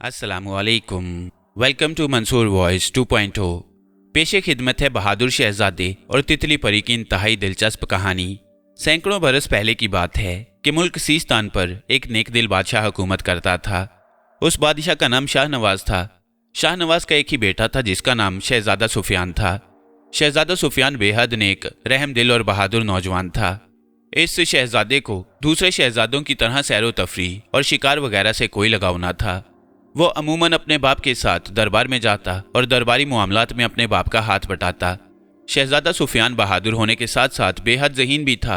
अस्सलामुअलैकुम। Welcome to Mansoor voice 2.0। पेशे खिदमत है बहादुर शहजादे और तितली परी की इंतहाई दिलचस्प कहानी। सैकड़ों बरस पहले की बात है कि मुल्क सीस्तान पर एक नेक दिल बादशाह हुकूमत करता था। उस बादशाह का नाम शाहनवाज था। शाहनवाज का एक ही बेटा था जिसका नाम शहजादा सुफियान था। शहजादा सुफियान बेहद नेक, रहम दिल और बहादुर नौजवान था। इस शहजादे को दूसरे शहजादों की तरह सैरो तफरी और शिकार वगैरह से कोई लगाव न था। वो अमूमन अपने बाप के साथ दरबार में जाता और दरबारी मामलात में अपने बाप का हाथ बटाता। शहजादा सुफियान बहादुर होने के साथ साथ बेहद ज़हीन भी था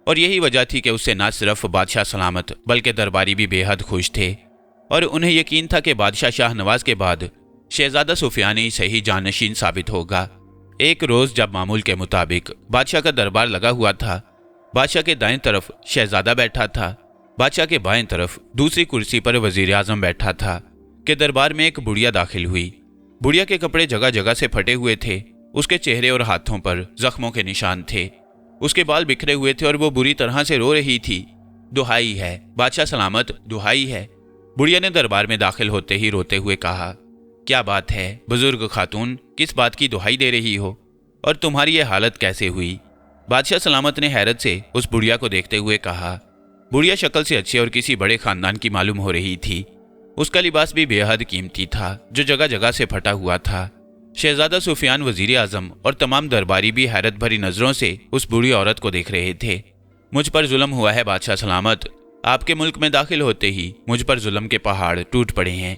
और यही वजह थी कि उससे न सिर्फ बादशाह सलामत बल्कि दरबारी भी बेहद खुश थे और उन्हें यकीन था कि बादशाह शाहनवाज के बाद शहजादा सुफियान ही सही जानशीन साबित होगा। एक रोज़ जब मामूल के मुताबिक बादशाह का दरबार लगा हुआ था, बादशाह के दाएं तरफ शहजादा बैठा था, बादशाह के बाएं तरफ दूसरी कुर्सी पर वजीर आजम बैठा था कि दरबार में एक बुढ़िया दाखिल हुई। बुढ़िया के कपड़े जगह जगह से फटे हुए थे, उसके चेहरे और हाथों पर जख्मों के निशान थे, उसके बाल बिखरे हुए थे और वो बुरी तरह से रो रही थी। दुहाई है बादशाह सलामत, दुहाई है। बुढ़िया ने दरबार में दाखिल होते ही रोते हुए कहा, क्या बात है बुजुर्ग खातून, किस बात की दुहाई दे रही हो और तुम्हारी ये हालत कैसे हुई? बादशाह सलामत ने हैरत से उस बुढ़िया को देखते हुए कहा। बुढ़िया शक्ल से अच्छी और किसी बड़े खानदान की मालूम हो रही थी। उसका लिबास भी बेहद कीमती था जो जगह जगह से फटा हुआ था। शहजादा सुफियान, वजीर आजम और तमाम दरबारी भी हैरत भरी नजरों से उस बूढ़ी औरत को देख रहे थे। मुझ पर जुल्म हुआ है बादशाह सलामत, आपके मुल्क में दाखिल होते ही मुझ पर जुल्म के पहाड़ टूट पड़े हैं।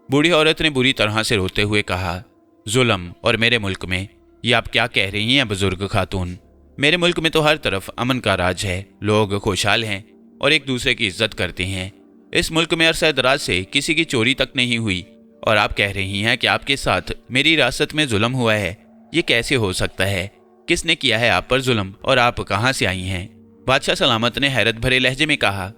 बूढ़ी औरत ने बुरी तरह से रोते हुए कहा, जुल्म और मेरे मुल्क में, ये आप क्या कह रही हैं बुजुर्ग खातून? मेरे मुल्क में तो हर तरफ अमन का राज है, लोग खुशहाल हैं और एक दूसरे की इज्जत करते हैं। इस मुल्क में अरसा दराज से किसी की चोरी तक नहीं हुई और आप कह रही हैं कि आपके साथ मेरी रियासत में जुल्म हुआ है। ये कैसे हो सकता है? किसने किया है आप पर जुल्म और आप कहाँ से आई हैं? बादशाह सलामत ने हैरत भरे लहजे में कहा,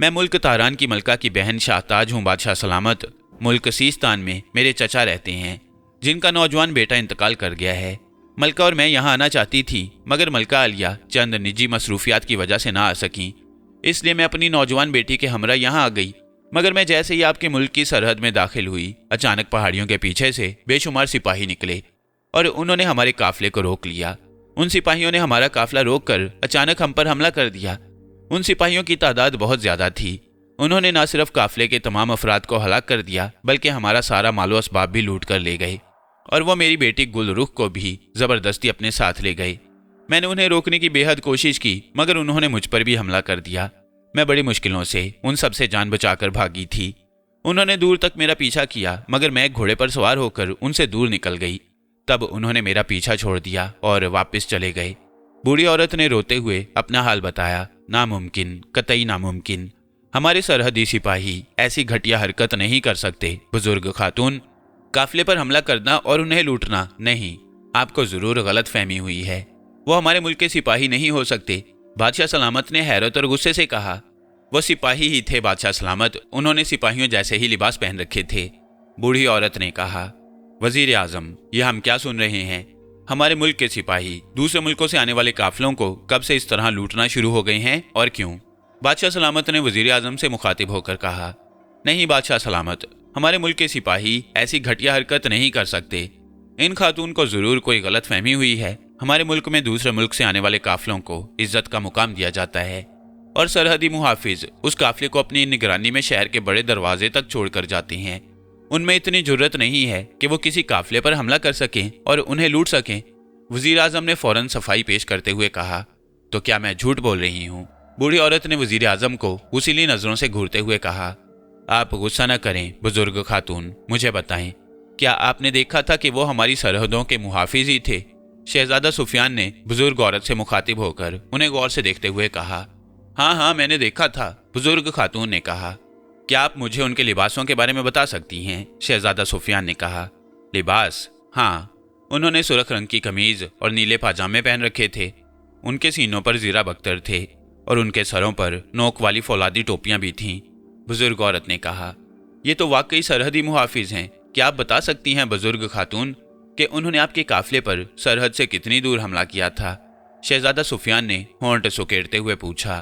मैं मुल्क तारान की मलका की बहन शाहताज हूँ बादशाह सलामत। मुल्क सीस्तान में मेरे चचा रहते हैं जिनका नौजवान बेटा इंतकाल कर गया है। मलका और मैं यहाँ आना चाहती थी मगर मलका आलिया चंद निजी मसरूफियात की वजह से ना आ सकी, इसलिए मैं अपनी नौजवान बेटी के हमरा यहाँ आ गई। मगर मैं जैसे ही आपके मुल्क की सरहद में दाखिल हुई, अचानक पहाड़ियों के पीछे से बेशुमार सिपाही निकले और उन्होंने हमारे काफिले को रोक लिया। उन सिपाहियों ने हमारा काफिला रोक कर अचानक हम पर हमला कर दिया। उन सिपाहियों की तादाद बहुत ज्यादा थी। उन्होंने न सिर्फ काफिले के तमाम अफराद को हलाक कर दिया बल्कि हमारा सारा मालो असबाब भी लूट कर ले गए और वो मेरी बेटी गुलरुख को भी जबरदस्ती अपने साथ ले गए। मैंने उन्हें रोकने की बेहद कोशिश की मगर उन्होंने मुझ पर भी हमला कर दिया। मैं बड़ी मुश्किलों से उन सब से जान बचाकर भागी थी। उन्होंने दूर तक मेरा पीछा किया मगर मैं एक घोड़े पर सवार होकर उनसे दूर निकल गई। तब उन्होंने मेरा पीछा छोड़ दिया और वापस चले गए। बूढ़ी औरत ने रोते हुए अपना हाल बताया, नामुमकिन, कतई नामुमकिन। हमारे सरहदी सिपाही ऐसी घटिया हरकत नहीं कर सकते बुजुर्ग खातून। काफिले पर हमला करना और उन्हें लूटना नहीं, आपको जरूर गलत फहमी हुई है। वो हमारे मुल्क के सिपाही नहीं हो सकते। बादशाह सलामत ने हैरत और गुस्से से कहा, वो सिपाही ही थे बादशाह सलामत, उन्होंने सिपाहियों जैसे ही लिबास पहन रखे थे। बूढ़ी औरत ने कहा, वजीर आजम, ये हम क्या सुन रहे हैं? हमारे मुल्क के सिपाही दूसरे मुल्कों से आने वाले काफिलों को कब से इस तरह लूटना शुरू हो गए हैं और क्यों? बादशाह सलामत ने वजीर आजम से मुखातिब होकर कहा, नहीं बादशाह सलामत, हमारे मुल्क के सिपाही ऐसी घटिया हरकत नहीं कर सकते। इन खातून को जरूर कोई गलत फहमी हुई है। हमारे मुल्क में दूसरे मुल्क से आने वाले काफिलों को इज्जत का मुकाम दिया जाता है और सरहदी मुहाफिज उस काफिले को अपनी निगरानी में शहर के बड़े दरवाजे तक छोड़कर जाते हैं। उनमें इतनी जुर्रत नहीं है कि वो किसी काफिले पर हमला कर सकें और उन्हें लूट सकें। वजीर आजम ने फौरन सफाई पेश करते हुए कहा, तो क्या मैं झूठ बोल रही हूँ? बूढ़ी औरत ने वजीर आजम को उसीली नजरों से घूरते हुए कहा, आप गुस्सा न करें बुजुर्ग खातून, मुझे बताएं, क्या आपने देखा था कि वो हमारी सरहदों के मुहाफिज ही थे? शहजादा सुफियान ने बुजुर्ग औरत से मुखातिब होकर उन्हें गौर से देखते हुए कहा, हाँ हाँ मैंने देखा था, बुजुर्ग खातून ने कहा। क्या आप मुझे उनके लिबासों के बारे में बता सकती हैं? शहजादा सुफियान ने कहा। लिबास? हाँ, उन्होंने सुर्ख रंग की कमीज और नीले पाजामे पहन रखे थे। उनके सीनों पर जीरा बख्तर थे और उनके सरों पर नोक वाली फौलादी टोपियां भी थीं। बुजुर्ग औरत ने कहा, ये तो वाकई सरहदी मुहाफिज हैं। क्या आप बता सकती हैं बुजुर्ग खातून कि उन्होंने आपके काफिले पर सरहद से कितनी दूर हमला किया था? शहजादा सुफियान ने होंठ सुकेड़ते हुए पूछा।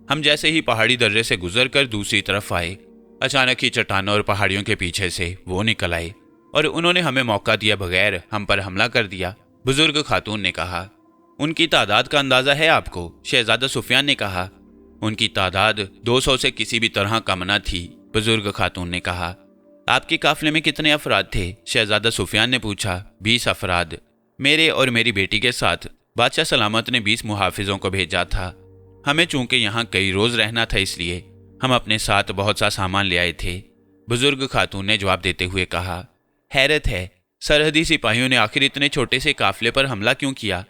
हम जैसे ही पहाड़ी दर्रे से गुजर कर दूसरी तरफ आए, अचानक ही चट्टानों और पहाड़ियों के पीछे से वो निकल आए और उन्होंने हमें मौका दिया बगैर हम पर हमला कर दिया, बुजुर्ग खातून ने कहा। उनकी तादाद का अंदाजा है आपको? शहजादा सुफियान ने कहा। उनकी तादाद 200 से किसी भी तरह कम न थी, बुजुर्ग खातून ने कहा। आपके काफिले में कितने अफराद थे? शहजादा सुफियान ने पूछा। 20 अफराद, मेरे और मेरी बेटी के साथ। बादशाह सलामत ने 20 मुहाफिजों को भेजा था। हमें चूंकि यहाँ कई रोज रहना था, इसलिए हम अपने साथ बहुत सा सामान ले आए थे, बुजुर्ग खातून ने जवाब देते हुए कहा। हैरत है, सरहदी सिपाहियों ने आखिर इतने छोटे से काफिले पर हमला क्यों किया?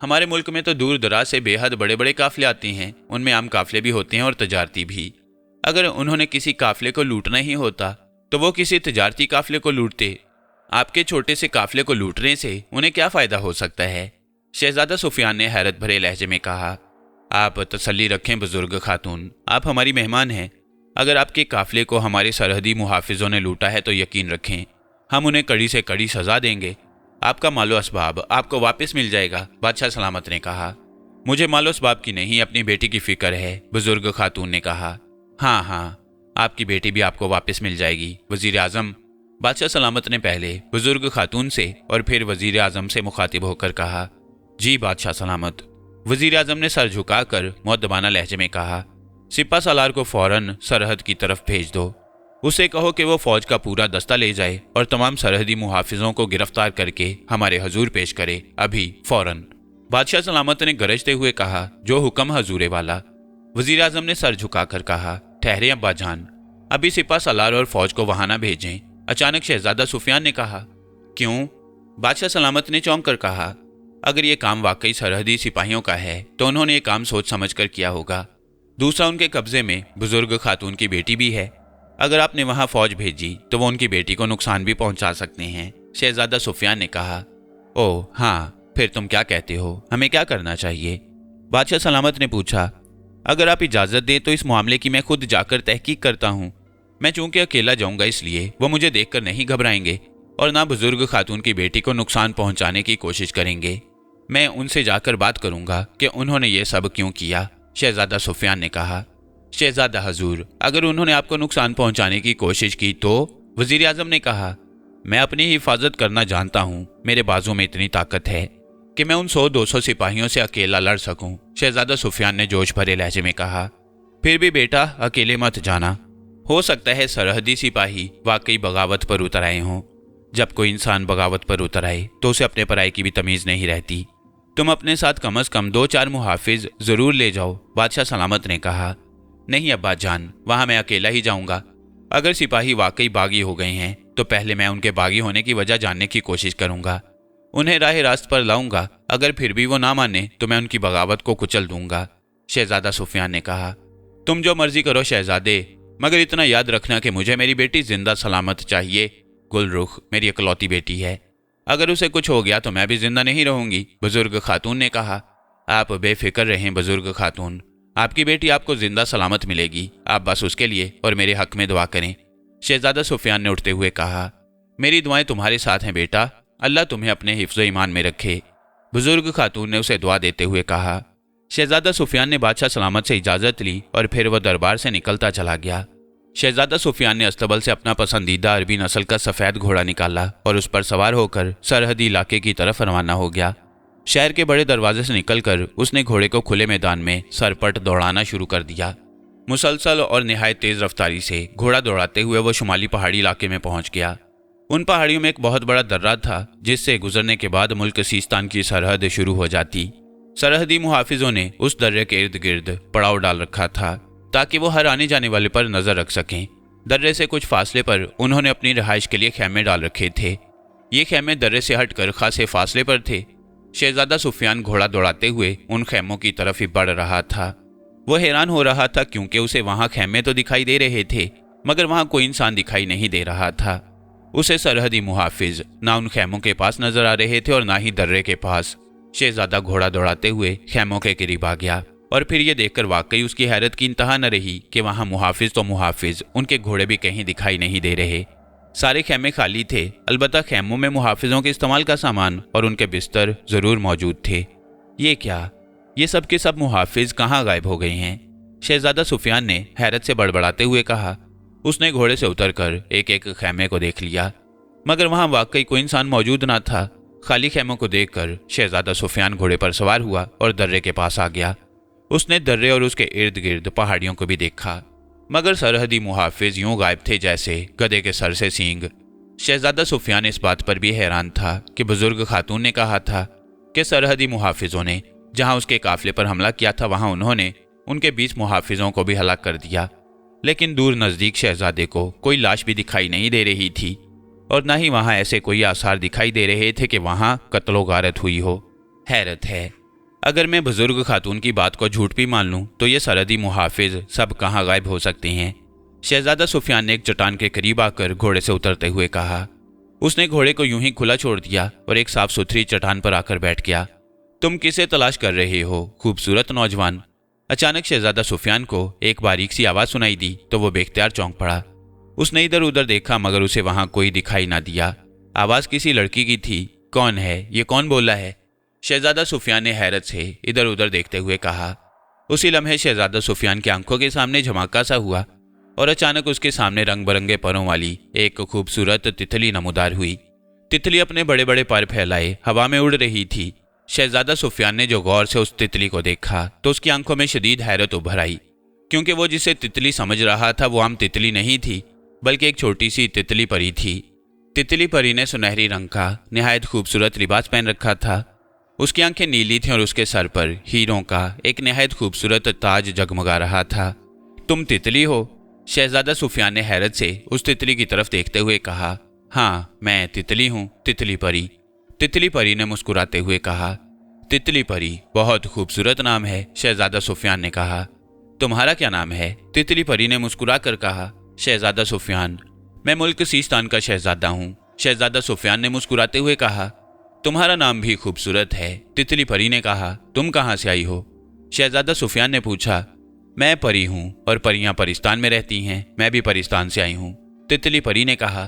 हमारे मुल्क में तो दूर दराज से बेहद बड़े बड़े काफिले आते हैं, उनमें आम काफिले भी होते हैं और तजारती भी। अगर उन्होंने किसी काफिले को लूटना ही होता तो वो किसी तजारती काफिले को लूटते। आपके छोटे से काफिले को लूटने से उन्हें क्या फायदा हो सकता है? शहजादा सुफियान ने हैरत भरे लहजे में कहा। आप तसल्ली रखें बुजुर्ग खातून, आप हमारी मेहमान हैं। अगर आपके काफिले को हमारे सरहदी मुहाफिजों ने लूटा है तो यकीन रखें हम उन्हें कड़ी से कड़ी सजा देंगे। आपका मालो असबाब आपको वापस मिल जाएगा, बादशाह सलामत ने कहा। मुझे मालो असबाब की नहीं, अपनी बेटी की फिक्र है, बुजुर्ग खातून ने कहा। हाँ हाँ, आपकी बेटी भी आपको वापस मिल जाएगी, वजीर आजम, बादशाह सलामत ने पहले बुजुर्ग खातून से और फिर वजीर आजम से मुखातिब होकर कहा। जी बादशाह सलामत, वजीर आजम ने सर झुकाकर मुअद्दबाना लहजे में कहा। सिपा सालार को फौरन सरहद की तरफ भेज दो। उसे कहो कि वो फौज का पूरा दस्ता ले जाए और तमाम सरहदी मुहाफिजों को गिरफ्तार करके हमारे हजूर पेश करे, अभी फौरन, बादशाह सलामत ने गरजते हुए कहा। जो हुक्म हजूरे वाला, वजीर आजम ने सर झुकाकर कहा। ठहरे अब्बा जान, अभी सिपा सालार और फौज को वहां ना भेजें, अचानक शहजादा सुफियान ने कहा। क्यों? बादशाह सलामत ने चौंक कर कहा। अगर ये काम वाकई सरहदी सिपाहियों का है तो उन्होंने ये काम सोच समझ कर किया होगा। दूसरा, उनके कब्जे में बुजुर्ग खातून की बेटी भी है। अगर आपने वहां फौज भेजी तो वो उनकी बेटी को नुकसान भी पहुंचा सकते हैं, शहजादा सुफियान ने कहा। ओह हाँ, फिर तुम क्या कहते हो, हमें क्या करना चाहिए? बादशाह सलामत ने पूछा। अगर आप इजाजत दें तो इस मामले की मैं खुद जाकर तहकीक करता हूँ। मैं चूंकि अकेला जाऊंगा इसलिए वो मुझे देखकर नहीं घबराएंगे और ना बुजुर्ग खातून की बेटी को नुकसान पहुंचाने की कोशिश करेंगे। मैं उनसे जाकर बात करूंगा कि उन्होंने ये सब क्यों किया, शहजादा सुफियान ने कहा। शहजादा हजूर, अगर उन्होंने आपको नुकसान पहुंचाने की कोशिश की तो? वजीर आजम ने कहा। मैं अपनी हिफाजत करना जानता हूं, मेरे बाजू में इतनी ताकत है कि मैं उन 100-200 सिपाहियों से अकेला लड़ सकूं, शहजादा सुफियान ने जोश भरे लहजे में कहा। फिर भी बेटा, अकेले मत जाना। हो सकता है सरहदी सिपाही वाकई बगावत पर उतर आए हों। जब कोई इंसान बगावत पर उतर आए तो उसे अपने पराये की भी तमीज नहीं रहती। तुम अपने साथ कम से कम 2-4 मुहाफिज जरूर ले जाओ, बादशाह सलामत ने कहा। नहीं अब्बा जान, वहां मैं अकेला ही जाऊंगा। अगर सिपाही वाकई बागी हो गए हैं तो पहले मैं उनके बागी होने की वजह जानने की कोशिश करूंगा, उन्हें राह रास्त पर लाऊंगा। अगर फिर भी वो ना माने तो मैं उनकी बगावत को कुचल दूंगा, शहजादा सुफियान ने कहा। तुम जो मर्जी करो शहजादे, मगर इतना याद रखना कि मुझे मेरी बेटी जिंदा सलामत चाहिए। गुलरुख मेरी इकलौती बेटी है, अगर उसे कुछ हो गया तो मैं भी जिंदा नहीं रहूंगी, बुजुर्ग खातून ने कहा। आप बेफिक्र रहें बुजुर्ग खातून, आपकी बेटी आपको जिंदा सलामत मिलेगी। आप बस उसके लिए और मेरे हक में दुआ करें, शहजादा सुफियान ने उठते हुए कहा। मेरी दुआएं तुम्हारे साथ हैं बेटा, अल्लाह तुम्हें अपने हिफ्ज़ ईमान में रखे, बुजुर्ग खातून ने उसे दुआ देते हुए कहा। शहजादा सुफियान ने बादशाह सलामत से इजाज़त ली और फिर वह दरबार से निकलता चला गया। शहजादा सुफियान ने अस्तबल से अपना पसंदीदा अरबी नस्ल का सफ़ेद घोड़ा निकाला और उस पर सवार होकर सरहदी इलाके की तरफ रवाना हो गया। शहर के बड़े दरवाजे से निकलकर उसने घोड़े को खुले मैदान में सरपट दौड़ाना शुरू कर दिया। मुसलसल और निहायत तेज़ रफ्तारी से घोड़ा दौड़ाते हुए वो शुमाली पहाड़ी इलाके में पहुंच गया। उन पहाड़ियों में एक बहुत बड़ा दर्रा था जिससे गुजरने के बाद मुल्क सीस्तान की सरहद शुरू हो जाती। सरहदी मुहाफिजों ने उस दर्रे के इर्द गिर्द पड़ाव डाल रखा था ताकि वो हर आने जाने वाले पर नजर रख सकें। दर्रे से कुछ फासले पर उन्होंने अपनी रिहाइश के लिए खैमे डाल रखे थे। ये खैमे दर्रे से हटकर खासे फासले पर थे। शहजादा सुफियान घोड़ा दौड़ाते हुए उन खैमों की तरफ ही बढ़ रहा था। वो हैरान हो रहा था क्योंकि उसे वहां खैमे तो दिखाई दे रहे थे मगर वहां कोई इंसान दिखाई नहीं दे रहा था। उसे सरहदी मुहाफिज ना उन खैमों के पास नजर आ रहे थे और ना ही दर्रे के पास। शहजादा घोड़ा दौड़ाते हुए खैमों के करीब आ गया और फिर ये देखकर वाकई उसकी हैरत की इंतहा न रही कि वहां मुहाफिज तो मुहाफिज, उनके घोड़े भी कहीं दिखाई नहीं दे रहे। सारे खैमे खाली थे, अलबत्ता खैमों में मुहाफिजों के इस्तेमाल का सामान और उनके बिस्तर जरूर मौजूद थे। ये क्या, ये सब के सब मुहाफिज कहाँ गायब हो गए हैं? शहजादा सुफियान ने हैरत से बड़बड़ाते हुए कहा। उसने घोड़े से उतरकर एक एक खैमे को देख लिया, मगर वहां वाकई कोई इंसान मौजूद ना था। खाली खैमों को देखकर शहजादा सुफियान घोड़े पर सवार हुआ और दर्रे के पास आ गया। उसने दर्रे और उसके इर्द गिर्द पहाड़ियों को भी देखा, मगर सरहदी मुहाफिज यूं गायब थे जैसे गधे के सर से सींग। शहजादा सुफियान इस बात पर भी हैरान था कि बुजुर्ग खातून ने कहा था कि सरहदी मुहाफिजों ने जहां उसके काफिले पर हमला किया था वहां उन्होंने उनके 20 मुहाफिजों को भी हलाक कर दिया, लेकिन दूर नजदीक शहजादे को कोई लाश भी दिखाई नहीं दे रही थी और न ही वहां ऐसे कोई आसार दिखाई दे रहे थे कि वहां कत्लो गारत हुई हो। हैरत है, अगर मैं बुजुर्ग खातून की बात को झूठ भी मान लूं तो ये सरहदी मुहाफिज सब कहाँ गायब हो सकते हैं। शहजादा सुफियान ने एक चट्टान के करीब आकर घोड़े से उतरते हुए कहा। उसने घोड़े को यूं ही खुला छोड़ दिया और एक साफ सुथरी चट्टान पर आकर बैठ गया। तुम किसे तलाश कर रहे हो, खूबसूरत नौजवान? अचानक शहजादा सुफियान को एक बारीक सी आवाज सुनाई दी तो वो बेख्तियार चौंक पड़ा। उसने इधर उधर देखा मगर उसे वहां कोई दिखाई ना दिया। आवाज किसी लड़की की थी। कौन है ये, कौन बोला है? शहजादा सुफियान ने हैरत से इधर उधर देखते हुए कहा। उसी लम्हे शहजादा सुफियान की आंखों के सामने झमाका सा हुआ और अचानक उसके सामने रंग बिरंगे परों वाली एक खूबसूरत तितली नमूदार हुई। तितली अपने बड़े बड़े पर फैलाए हवा में उड़ रही थी। शहजादा सुफियान ने जो गौर से उस तितली को देखा तो उसकी आंखों में शदीद हैरत उभर आई, क्योंकि वो जिसे तितली समझ रहा था वो आम तितली नहीं थी बल्कि एक छोटी सी तितली परी थी। तितली परी ने सुनहरी रंग का निहायत खूबसूरत लिबास पहन रखा था। उसकी आंखें नीली थीं और उसके सर पर हीरों का एक निहायत खूबसूरत ताज जगमगा रहा था। तुम तितली हो? शहजादा सुफियान ने हैरत से उस तितली की तरफ देखते हुए कहा। हाँ, मैं तितली हूँ, तितली परी। तितली परी ने मुस्कुराते हुए कहा। तितली परी, बहुत खूबसूरत नाम है, शहजादा सुफियान ने कहा। तुम्हारा क्या नाम है? तितली परी ने मुस्कुरा कर कहा। शहजादा सुफियान, मैं मुल्क सीस्तान का शहजादा हूँ, शहजादा सुफियान ने मुस्कुराते हुए कहा। तुम्हारा नाम भी खूबसूरत है, तितली परी ने कहा। तुम कहाँ से आई हो? शहजादा सुफियान ने पूछा। मैं परी हूँ और परियां परिस्तान में रहती हैं, मैं भी परिस्तान से आई हूँ, तितली परी ने कहा।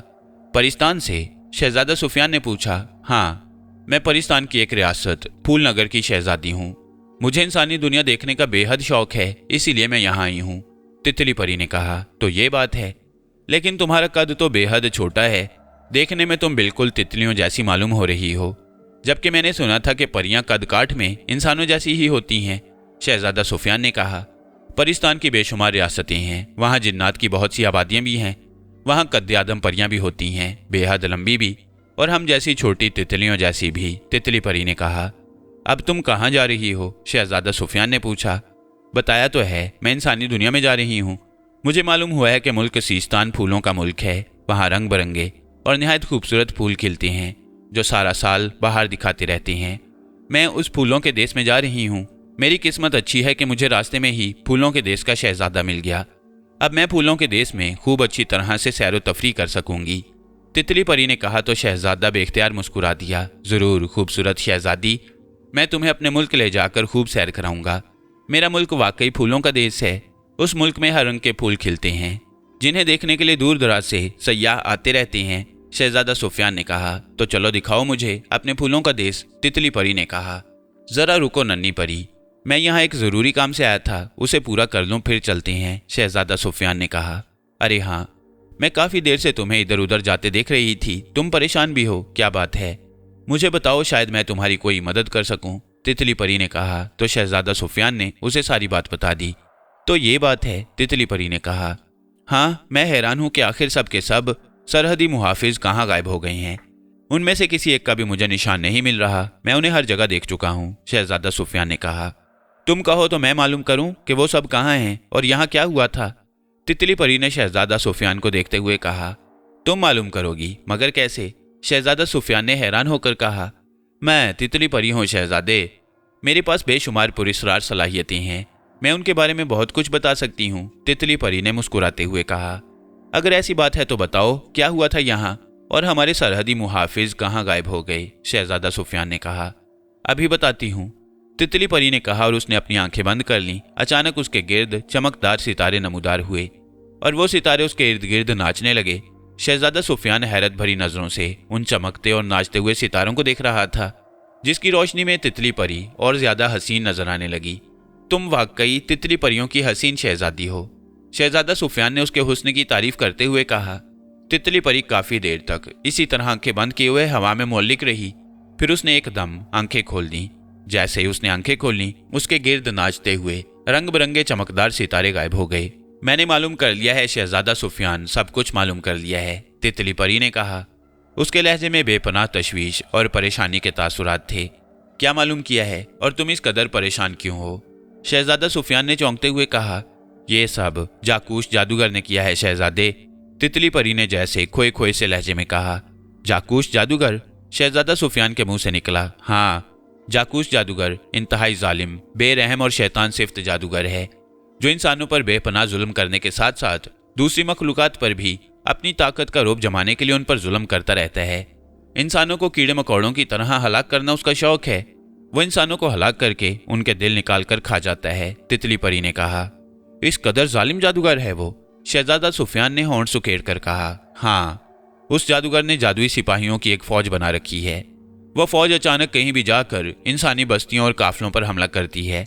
परिस्तान से? शहजादा सुफियान ने पूछा। हाँ, मैं परिस्तान की एक रियासत फूल नगर की शहजादी हूँ। मुझे इंसानी दुनिया देखने का बेहद शौक है, इसीलिए मैं यहाँ आई हूँ, तितली परी ने कहा। तो ये बात है, लेकिन तुम्हारा कद तो बेहद छोटा है, देखने में तुम बिल्कुल तितलियों जैसी मालूम हो रही हो, जबकि मैंने सुना था कि परियां कद काठ में इंसानों जैसी ही होती हैं, शहजादा सुफियान ने कहा। परिस्तान की बेशुमार रियासतें हैं, वहाँ जिन्नात की बहुत सी आबादियाँ भी हैं, वहाँ कद्दे आदम परियां भी होती हैं, बेहद लंबी भी, और हम जैसी छोटी तितलियों जैसी भी, तितली परी ने कहा। अब तुम कहाँ जा रही हो? शहजादा सुफियान ने पूछा। बताया तो है, मैं इंसानी दुनिया में जा रही हूँ। मुझे मालूम हुआ है कि मुल्क सीस्तान फूलों का मुल्क है, वहाँ रंग बिरंगे और निहायत खूबसूरत फूल खिलते हैं जो सारा साल बाहर दिखाते रहते हैं। मैं उस फूलों के देश में जा रही हूँ। मेरी किस्मत अच्छी है कि मुझे रास्ते में ही फूलों के देश का शहजादा मिल गया। अब मैं फूलों के देश में खूब अच्छी तरह से सैर व तफरी कर सकूंगी, तितली परी ने कहा। तो शहजादा बेख्तियार मुस्कुरा दिया। जरूर खूबसूरत शहजादी, मैं तुम्हें अपने मुल्क ले जाकर खूब सैर कराऊंगा। मेरा मुल्क वाकई फूलों का देश है। उस मुल्क में हर रंग के फूल खिलते हैं जिन्हें देखने के लिए दूर दराज से सयाह आते रहते हैं, शहजादा सुफियान ने कहा। तो चलो दिखाओ मुझे अपने फूलों का देश, तितली परी ने कहा। जरा रुको नन्ही परी, मैं यहाँ एक ज़रूरी काम से आया था, उसे पूरा कर लूँ फिर चलते हैं, शहजादा सुफियान ने कहा। अरे हाँ, मैं काफ़ी देर से तुम्हें इधर उधर जाते देख रही थी, तुम परेशान भी हो, क्या बात है? मुझे बताओ, शायद मैं तुम्हारी कोई मदद कर सकूं, तितली परी ने कहा। तो शहजादा सुफियान ने उसे सारी बात बता दी। तो ये बात है, तितली परी ने कहा। हाँ, मैं हैरान हूँ कि आखिर सब के सब सरहदी मुहाफिज कहाँ गायब हो गए हैं। उनमें से किसी एक का भी मुझे निशान नहीं मिल रहा। मैं उन्हें हर जगह देख चुका हूँ, शहजादा सुफियान ने कहा। तुम कहो तो मैं मालूम करूं कि वो सब कहाँ हैं और यहाँ क्या हुआ था, तितली परी ने शहजादा सुफियान को देखते हुए कहा। तुम मालूम करोगी, मगर कैसे? शहजादा सुफियान ने हैरान होकर कहा। मैं तितली परी हूँ शहजादे, मेरे पास बेशुमार पुरस्कार सलाहियतें हैं, मैं उनके बारे में बहुत कुछ बता सकती हूँ, तितली परी ने मुस्कुराते हुए कहा। अगर ऐसी बात है तो बताओ, क्या हुआ था यहाँ और हमारे सरहदी मुहाफिज कहाँ गायब हो गए, शहजादा सुफियान ने कहा। अभी बताती हूँ, तितली परी ने कहा और उसने अपनी आंखें बंद कर लीं। अचानक उसके गिर्द चमकदार सितारे नमूदार हुए और वो सितारे उसके इर्द गिर्द नाचने लगे। शहजादा सुफियान हैरत भरी नजरों से उन चमकते और नाचते हुए सितारों को देख रहा था, जिसकी रोशनी में तितली परी और ज्यादा हसीन नजर आने लगी। तुम वाकई तितली परियों की हसीन शहजादी हो, शहजादा सुफियान ने उसके हुस्न की तारीफ करते हुए कहा। तितली परी काफी देर तक इसी तरह आंखें बंद किए हुए हवा में मुअल्लिक रही। फिर उसने एकदम आंखें खोल दी। जैसे ही उसने आंखें खोली, उसके गिर्द नाचते हुए रंग बिरंगे चमकदार सितारे गायब हो गए। मैंने मालूम कर लिया है शहजादा सुफियान, सब कुछ मालूम कर लिया है, तितली परी ने कहा। उसके लहजे में बेपनाह तशवीश और परेशानी के तासुरात थे। क्या मालूम किया है और तुम इस कदर परेशान क्यों हो? शहजादा सुफियान ने चौंकते हुए कहा। ये सब जाकूश जादूगर ने किया है शहजादे, तितली परी ने जैसे खोए खोए से लहजे में कहा। जाकूश जादूगर? शहजादा सुफियान के मुंह से निकला। हाँ, जाकूश जादूगर इंतहाई जालिम, बेरहम और शैतान सिफ्त जादूगर है, जो इंसानों पर बेपनाह जुल्म करने के साथ साथ दूसरी मखलूकात पर भी अपनी ताकत का रोब जमाने के लिए उन पर जुल्म करता रहता है। इंसानों को कीड़े मकोड़ों की तरह हलाक करना उसका शौक है। वो इंसानों को हलाक करके उनके दिल निकाल कर खा जाता है, तितली परी ने कहा। इस कदर जालिम जादूगर है वो? शहजादा सुफियान ने होंठ सुकेड़ कर कहा। हाँ, उस जादूगर ने जादुई सिपाहियों की एक फौज बना रखी है। वह फौज अचानक कहीं भी जाकर इंसानी बस्तियों और काफिलों पर हमला करती है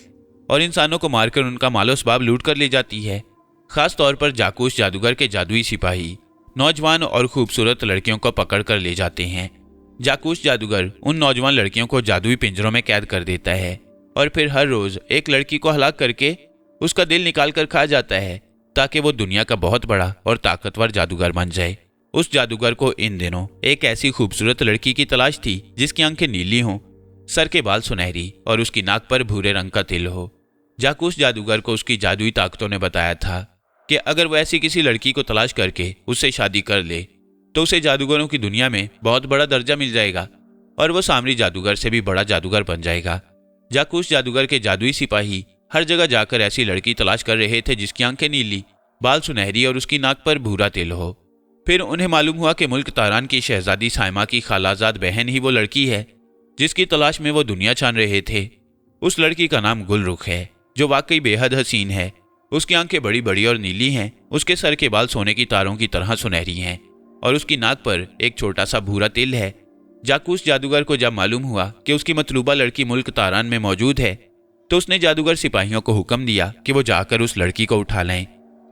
और इंसानों को मारकर उनका मालो-सबाब लूट कर ले जाती है। खास तौर पर जाकूश जादूगर के जादुई सिपाही नौजवान और खूबसूरत लड़कियों को पकड़ कर ले जाते हैं। जाकूश जादूगर उन नौजवान लड़कियों को जादुई पिंजरों में कैद कर देता है और फिर हर रोज एक लड़की को हलाक करके उसका दिल निकाल कर खा जाता है, ताकि वो दुनिया का बहुत बड़ा और ताकतवर जादूगर बन जाए। उस जादूगर को इन दिनों एक ऐसी खूबसूरत लड़की की तलाश थी जिसकी आंखें नीली हों, सर के बाल सुनहरी और उसकी नाक पर भूरे रंग का तिल हो। जाकूश जादूगर को उसकी जादुई ताकतों ने बताया था कि अगर वो ऐसी किसी लड़की को तलाश करके उससे शादी कर ले तो उसे जादूगरों की दुनिया में बहुत बड़ा दर्जा मिल जाएगा और वो सामरी जादूगर से भी बड़ा जादूगर बन जाएगा। जाकूश जादूगर के जादुई सिपाही हर जगह जाकर ऐसी लड़की तलाश कर रहे थे जिसकी आंखें नीली, बाल सुनहरी और उसकी नाक पर भूरा तिल हो। फिर उन्हें मालूम हुआ कि मुल्क तारान की शहजादी साइमा की खालाजाद बहन ही वो लड़की है जिसकी तलाश में वो दुनिया छान रहे थे। उस लड़की का नाम गुलरुख है, जो वाकई बेहद हसीन है। उसकी आंखें बड़ी बड़ी और नीली हैं, उसके सर के बाल सोने की तारों की तरह सुनहरी हैं और उसकी नाक पर एक छोटा सा भूरा तिल है। जाकूश जादूगर को जब मालूम हुआ कि उसकी मतलूबा लड़की मुल्क तारान में मौजूद है तो उसने जादूगर सिपाहियों को हुक्म दिया कि वो जाकर उस लड़की को उठा लें।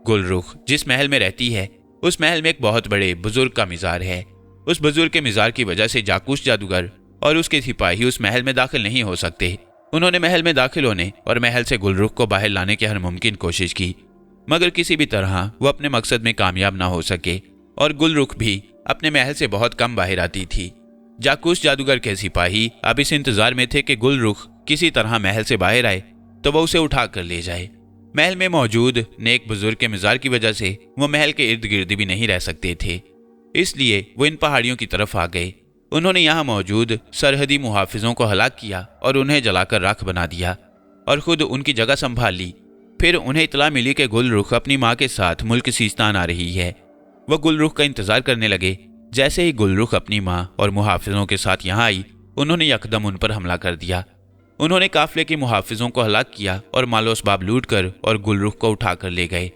गुलरुख जिस महल में रहती है उस महल में एक बहुत बड़े बुजुर्ग का मिजार है। उस बुजुर्ग के मिजार की वजह से जाकूश जादूगर और उसके सिपाही उस महल में दाखिल नहीं हो सकते। उन्होंने महल में दाखिल होने और महल से गुलरुख को बाहर लाने की हर मुमकिन कोशिश की, मगर किसी भी तरह वो अपने मकसद में कामयाब ना हो सके और गुलरुख भी अपने महल से बहुत कम बाहर आती थी। जाकूश जादूगर के सिपाही अब इस इंतजार में थे कि गुलरुख किसी तरह महल से बाहर आए तो वह उसे उठा कर ले जाए। महल में मौजूद नेक बुजुर्ग के मिजार की वजह से वो महल के इर्द गिर्द भी नहीं रह सकते थे, इसलिए वो इन पहाड़ियों की तरफ आ गए। उन्होंने यहाँ मौजूद सरहदी मुहाफिजों को हलाक किया और उन्हें जलाकर राख बना दिया और खुद उनकी जगह संभाल ली। फिर उन्हें इतला मिली कि गुलरुख अपनी माँ के साथ मुल्क सीस्तान आ रही है। वह गुलरुख का इंतजार करने लगे। जैसे ही गुलरुख अपनी माँ और मुहाफिजों के साथ यहाँ आई, उन्होंने यकदम उन पर हमला कर दिया। उन्होंने काफिले के मुहाफिजों को हलाक किया और मालो-असबाब लूट कर और गुलरुख को उठा कर ले गए।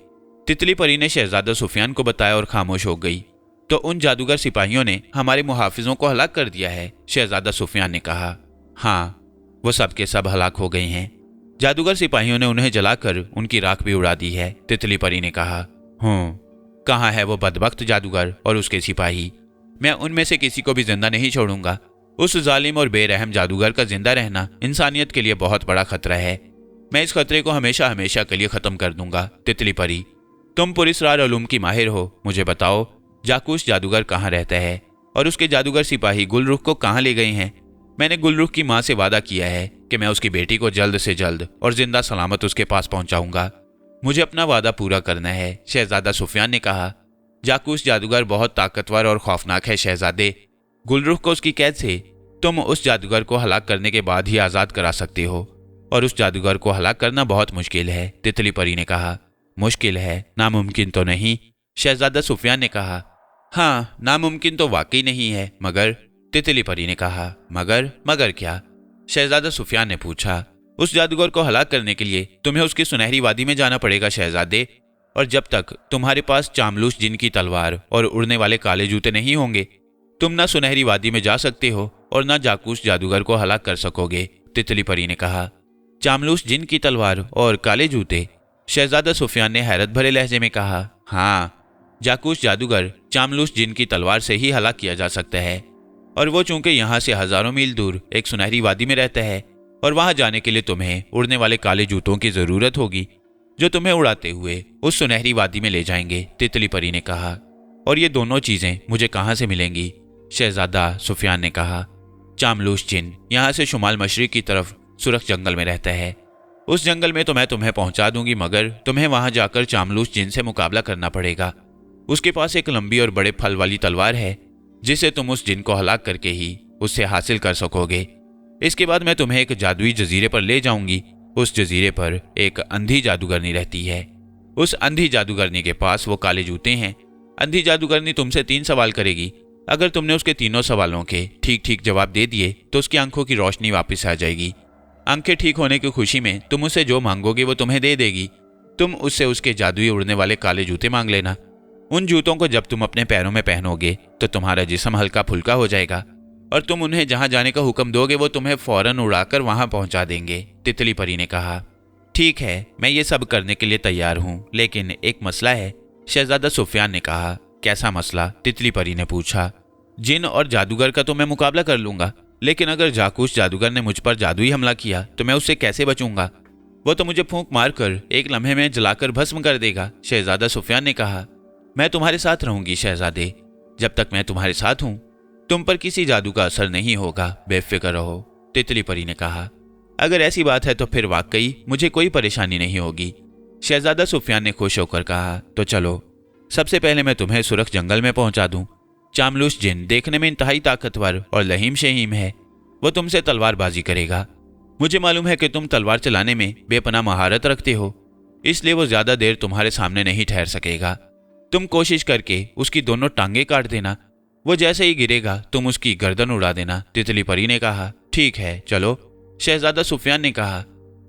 तितली परी ने शहजादा सुफियान को बताया और खामोश हो गई। तो उन जादूगर सिपाहियों ने हमारे मुहाफिजों को हलाक कर दिया है, शहजादा सुफियान ने कहा। हाँ, वो सब के सब हलाक हो गए हैं। जादूगर सिपाहियों ने उन्हें जलाकर उनकी राख भी उड़ा दी है, तितली परी ने कहा। कहाँ है वो बदबख्त जादूगर और उसके सिपाही? मैं उनमें से किसी को भी जिंदा नहीं छोड़ूंगा। उस जालिम और बेरहम जादूगर का जिंदा रहना इंसानियत के लिए बहुत बड़ा खतरा है। मैं इस खतरे को हमेशा हमेशा के लिए खत्म कर दूंगा। तितली परी, तुम पुरस्रार उलूम की माहिर हो, मुझे बताओ जाकूश जादूगर कहाँ रहता है और उसके जादूगर सिपाही गुलरुख को कहाँ ले गए हैं? मैंने गुलरुख की माँ से वादा किया है कि मैं उसकी बेटी को जल्द से जल्द और जिंदा सलामत उसके पास पहुंचाऊंगा। मुझे अपना वादा पूरा करना है, शहजादा सुफियान ने कहा। जाकूश जादूगर बहुत ताकतवर और खौफनाक है शहजादे। गुलरुख को उसकी कैद से तुम उस जादूगर को हलाक करने के बाद ही आज़ाद करा सकते हो और उस जादूगर को हलाक करना बहुत मुश्किल है, तितली परी ने कहा। मुश्किल है, नामुमकिन तो नहीं, शहजादा सुफियान ने कहा। हाँ, नामुमकिन तो वाकई नहीं है, मगर, तितली परी ने कहा। मगर क्या? शहजादा सुफियान ने पूछा। उस जादूगर को हलाक करने के लिए तुम्हें उसकी सुनहरी वादी में जाना पड़ेगा शहजादे, और जब तक तुम्हारे पास चामलूस जिन की तलवार और उड़ने वाले काले जूते नहीं होंगे तुम ना सुनहरी वादी में जा सकते हो और ना जाकूश जादूगर को हलाक कर सकोगे, तितली परी ने कहा। चामलूस जिन की तलवार और काले जूते, शहजादा सुफियान ने हैरत भरे लहजे में कहा, हाँ, जाकूश जादूगर चामलूस जिन की तलवार से ही हलाक किया जा सकता है, और वो चूंकि यहाँ से हजारों मील दूर एक सुनहरी वादी में रहता है, और वहां जाने के लिए तुम्हें उड़ने वाले काले जूतों की जरूरत होगी जो तुम्हें उड़ाते हुए उस सुनहरी वादी में ले जाएंगे, तितली परी ने कहा। और ये दोनों चीजें मुझे कहाँ से मिलेंगी? शहजादा सुफियान ने कहा, चामलूस जिन यहाँ से शुमाल मशरिक की तरफ सुरख जंगल में रहता है। उस जंगल में तो मैं तुम्हें पहुंचा दूंगी, मगर तुम्हें वहां जाकर चामलूस जिन से मुकाबला करना पड़ेगा। उसके पास एक लंबी और बड़े फल वाली तलवार है जिसे तुम उस जिन को हलाक करके ही उससे हासिल कर सकोगे। इसके बाद मैं तुम्हें एक जादुई जजीरे पर ले जाऊंगी। उस जजीरे पर एक अंधी जादूगरनी रहती है। उस अंधी जादूगरनी के पास वो काले जूते हैं। अंधी जादूगरनी तुमसे 3 सवाल करेगी। अगर तुमने उसके तीनों सवालों के ठीक ठीक जवाब दे दिए तो उसकी आंखों की रोशनी वापस आ जाएगी। आंखें ठीक होने की खुशी में तुम उससे जो मांगोगे वो तुम्हें दे देगी। तुम उससे उसके जादुई उड़ने वाले काले जूते मांग लेना। उन जूतों को जब तुम अपने पैरों में पहनोगे तो तुम्हारा जिस्म हल्का फुल्का हो जाएगा, और तुम उन्हें जहां जाने का हुक्म दोगे वो तुम्हें फौरन उड़ाकर वहां पहुंचा देंगे, तितली परी ने कहा। ठीक है, मैं ये सब करने के लिए तैयार हूं, लेकिन एक मसला है, शहजादा सुफियान ने कहा। कैसा मसला? तितली परी ने पूछा। जिन और जादूगर का तो मैं मुकाबला कर लूंगा, लेकिन अगर जाकूश जादूगर ने मुझ पर जादुई हमला किया तो मैं उससे कैसे बचूंगा? वो तो मुझे फूंक मारकर एक लम्हे में जलाकर भस्म कर देगा, शहजादा सुफियान ने कहा। मैं तुम्हारे साथ रहूंगी शहजादे। जब तक मैं तुम्हारे साथ हूं तुम पर किसी जादू का असर नहीं होगा, बेफिक्र रहो, तितली परी ने कहा। अगर ऐसी बात है तो फिर वाकई मुझे कोई परेशानी नहीं होगी, शहजादा सुफियान ने खुश होकर कहा। तो चलो, सबसे पहले मैं तुम्हें सुरख जंगल में पहुंचा दूं। चामलूस जिन देखने में इंतहाई ताकतवर और लहीम शहीम है। वो तुमसे तलवारबाजी करेगा। मुझे मालूम है कि तुम तलवार चलाने में बेपनाह महारत रखते हो, इसलिए वो ज्यादा देर तुम्हारे सामने नहीं ठहर सकेगा। तुम कोशिश करके उसकी दोनों टांगे काट देना। वो जैसे ही गिरेगा तुम उसकी गर्दन उड़ा देना, तितली परी ने कहा। ठीक है, चलो, शहजादा सुफियान ने कहा।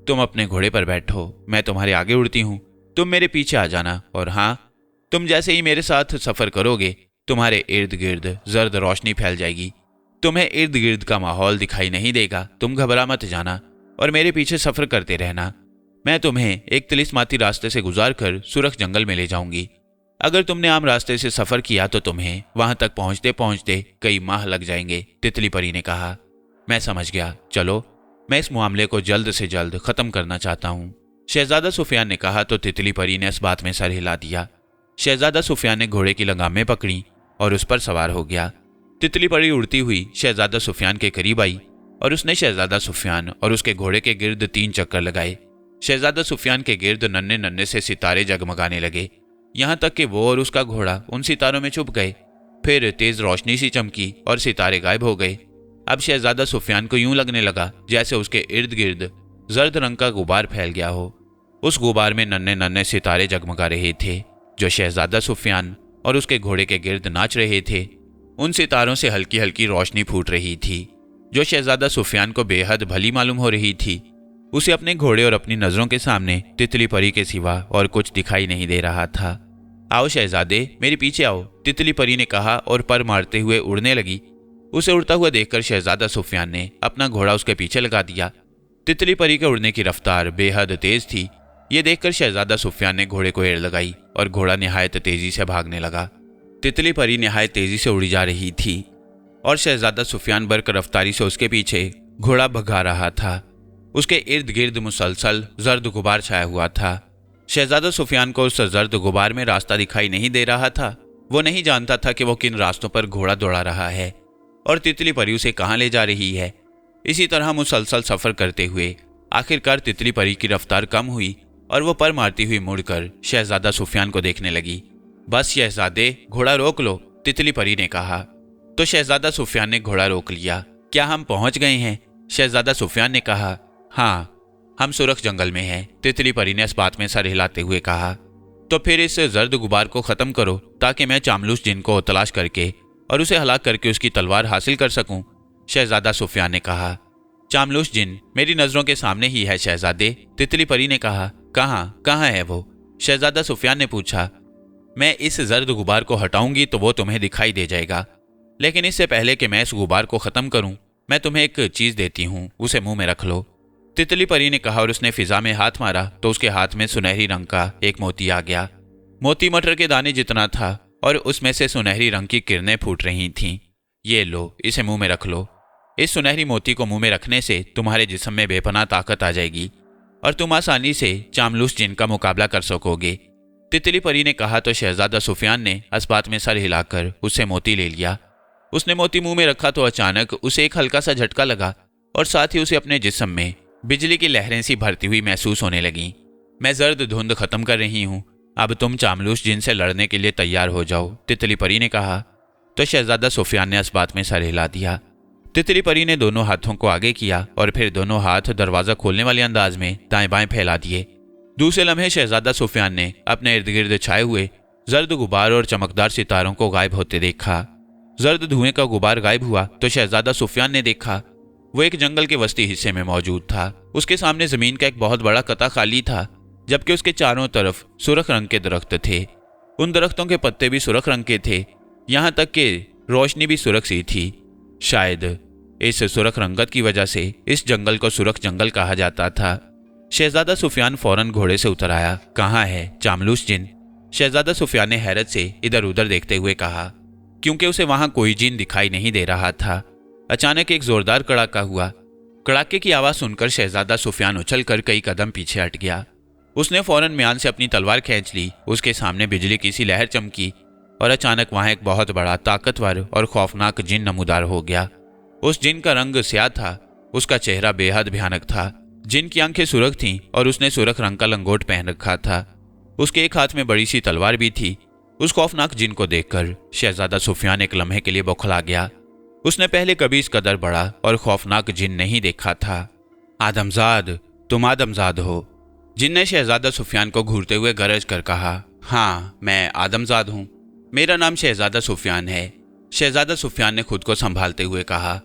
तुम अपने घोड़े पर बैठो, मैं तुम्हारे आगे उड़ती हूँ, तुम मेरे पीछे आ जाना। और हाँ, तुम जैसे ही मेरे साथ सफर करोगे तुम्हारे इर्द गिर्द जर्द रोशनी फैल जाएगी। तुम्हें इर्द गिर्द का माहौल दिखाई नहीं देगा। तुम घबरा मत जाना और मेरे पीछे सफर करते रहना। मैं तुम्हें एक तिलिस्माती रास्ते से गुजार कर सुरख जंगल में ले जाऊंगी। अगर तुमने आम रास्ते से सफर किया तो तुम्हें वहां तक पहुंचते पहुंचते कई माह लग जाएंगे, तितली परी ने कहा। मैं समझ गया, चलो, मैं इस मामले को जल्द से जल्द खत्म करना चाहता हूँ, शहजादा सुफियान ने कहा। तो तितली परी ने इस बात में सर हिला दिया। शहजादा सुफियान ने घोड़े की लगामें पकड़ी और उस पर सवार हो गया। तितली परी उड़ती हुई शहजादा सुफियान के करीब आई और उसने शहजादा सुफियान और उसके घोड़े के गिर्द 3 चक्कर लगाए। शहजादा सुफियान के गिर्द नन्हे नन्हे से सितारे जगमगाने लगे, यहाँ तक कि वो और उसका घोड़ा उन सितारों में छुप गए। फिर तेज रोशनी सी चमकी और सितारे गायब हो गए। अब शहजादा सुफियान को यूं लगने लगा जैसे उसके इर्द गिर्द जर्द रंग का गुबार फैल गया हो। उस गुबार में नन्हे नन्हे सितारे जगमगा रहे थे जो शहजादा सुफियान और उसके घोड़े के गिर्द नाच रहे थे। उन सितारों से हल्की हल्की रोशनी फूट रही थी जो शहजादा सुफियान को बेहद भली मालूम हो रही थी। उसे अपने घोड़े और अपनी नजरों के सामने तितली परी के सिवा और कुछ दिखाई नहीं दे रहा था। आओ शहजादे, मेरे पीछे आओ, तितली परी ने कहा और पर मारते हुए उड़ने लगी। उसे उड़ता हुआ देखकर शहजादा सुफियान ने अपना घोड़ा उसके पीछे लगा दिया। तितली परी के उड़ने की रफ्तार बेहद तेज थी। ये देखकर शहजादा सुफियान ने घोड़े को एड़ लगाई और घोड़ा निहायत तेजी से भागने लगा। तितली परी निहायत तेजी से उड़ी जा रही थी और शहजादा सुफियान बरक रफ्तारी से उसके पीछे घोड़ा भगा रहा था। उसके इर्द गिर्द मुसलसल जर्द गुबार छाया हुआ था। शहजादा सुफियान को उस जर्द गुबार में रास्ता दिखाई नहीं दे रहा था। वो नहीं जानता था कि वो किन रास्तों पर घोड़ा दौड़ा रहा है और तितली परी उसे कहाँ ले जा रही है। इसी तरह मुसलसल सफर करते हुए आखिरकार तितली परी की रफ्तार कम हुई और वो पर मारती हुई मुड़कर शहजादा सुफियान को देखने लगी। बस शहजादे, घोड़ा रोक लो, तितली परी ने कहा। तो शहजादा सुफियान ने घोड़ा रोक लिया। क्या हम पहुंच गए हैं? शहजादा सुफियान ने कहा। हाँ, हम सुरख जंगल में हैं, तितली परी ने इस बात में सर हिलाते हुए कहा। तो फिर इस जर्द गुबार को खत्म करो ताकि मैं चामलूस जिन को तलाश करके और उसे हलाक करके उसकी तलवार हासिल कर सकूं, शहजादा सुफियान ने कहा। चामलूस जिन मेरी नजरों के सामने ही है शहजादे, तितली परी ने कहा। कहाँ है वो? शहजादा सुफियान ने पूछा। मैं इस जर्द गुबार को हटाऊंगी तो वो तुम्हें दिखाई दे जाएगा, लेकिन इससे पहले कि मैं इस गुबार को खत्म करूं मैं तुम्हें एक चीज देती हूं, उसे मुंह में रख लो, तितली परी ने कहा और उसने फिजा में हाथ मारा तो उसके हाथ में सुनहरी रंग का एक मोती आ गया। मोती मटर के दाने जितना था और उसमें से सुनहरी रंग की किरणें फूट रही थीं। ये लो, इसे मुंह में रख लो। इस सुनहरी मोती को मुंह में रखने से तुम्हारे जिस्म में बेपनाह ताकत आ जाएगी और तुम आसानी से चामलूस जिन का मुकाबला कर सकोगे। तितली परी ने कहा तो शहजादा सुफियान ने इस बात में सर हिलाकर उससे मोती ले लिया। उसने मोती मुंह में रखा तो अचानक उसे एक हल्का सा झटका लगा और साथ ही उसे अपने जिस्म में बिजली की लहरें सी भरती हुई महसूस होने लगीं। मैं जर्द धुंध खत्म कर रही हूँ, अब तुम चामलूस जिन से लड़ने के लिए तैयार हो जाओ, तितली परी ने कहा तो शहजादा सुफियान ने इस बात में सर हिला दिया। तितली परी ने दोनों हाथों को आगे किया और फिर दोनों हाथ दरवाजा खोलने वाले अंदाज में दाएं बाएं फैला दिए। दूसरे लम्हे शहजादा सुफियान ने अपने इर्द गिर्द छाए हुए जर्द गुबार और चमकदार सितारों को गायब होते देखा। जर्द धुएं का गुबार गायब हुआ तो शहजादा सुफियान ने देखा वो एक जंगल के वस्ती हिस्से में मौजूद था। उसके सामने जमीन का एक बहुत बड़ा कता खाली था, जबकि उसके चारों तरफ सुर्ख रंग के दरख्त थे। उन दरख्तों के पत्ते भी सुर्ख रंग के थे, यहाँ तक कि रोशनी भी सुर्ख सी थी। शायद इस सुर्ख रंगत की वजह से इस जंगल को सुर्ख जंगल कहा जाता था। शहजादा सुफियान फौरन घोड़े से उतर आया। कहाँ है चामलूस जिन? शहजादा सुफियान ने हैरत से इधर उधर देखते हुए कहा, क्योंकि उसे वहां कोई जिन दिखाई नहीं दे रहा था। अचानक एक जोरदार कड़ाका हुआ। कड़ाके की आवाज सुनकर शहजादा सुफियान उछलकर कई कदम पीछे हट गया। उसने फौरन म्यान से अपनी तलवार खींच ली। उसके सामने बिजली की सी लहर चमकी और अचानक वहां एक बहुत बड़ा, ताकतवर और खौफनाक जिन नमूदार हो गया। उस जिन का रंग स्याह था, उसका चेहरा बेहद भयानक था। जिन की आंखें सुर्ख थीं और उसने सुर्ख रंग का लंगोट पहन रखा था। उसके एक हाथ में बड़ी सी तलवार भी थी। उस खौफनाक जिन को देखकर शहजादा सुफियान एक लम्हे के लिए बौखला गया। उसने पहले कभी इस कदर बड़ा और खौफनाक जिन नहीं देखा था। आदमजाद, तुम आदमजाद हो? जिन ने शहजादा सुफियान को घूरते हुए गरज कर कहा। हाँ, मैं आदमजाद हूँ, मेरा नाम शहजादा सुफियान है। शहजादा सुफियान ने खुद को संभालते हुए कहा।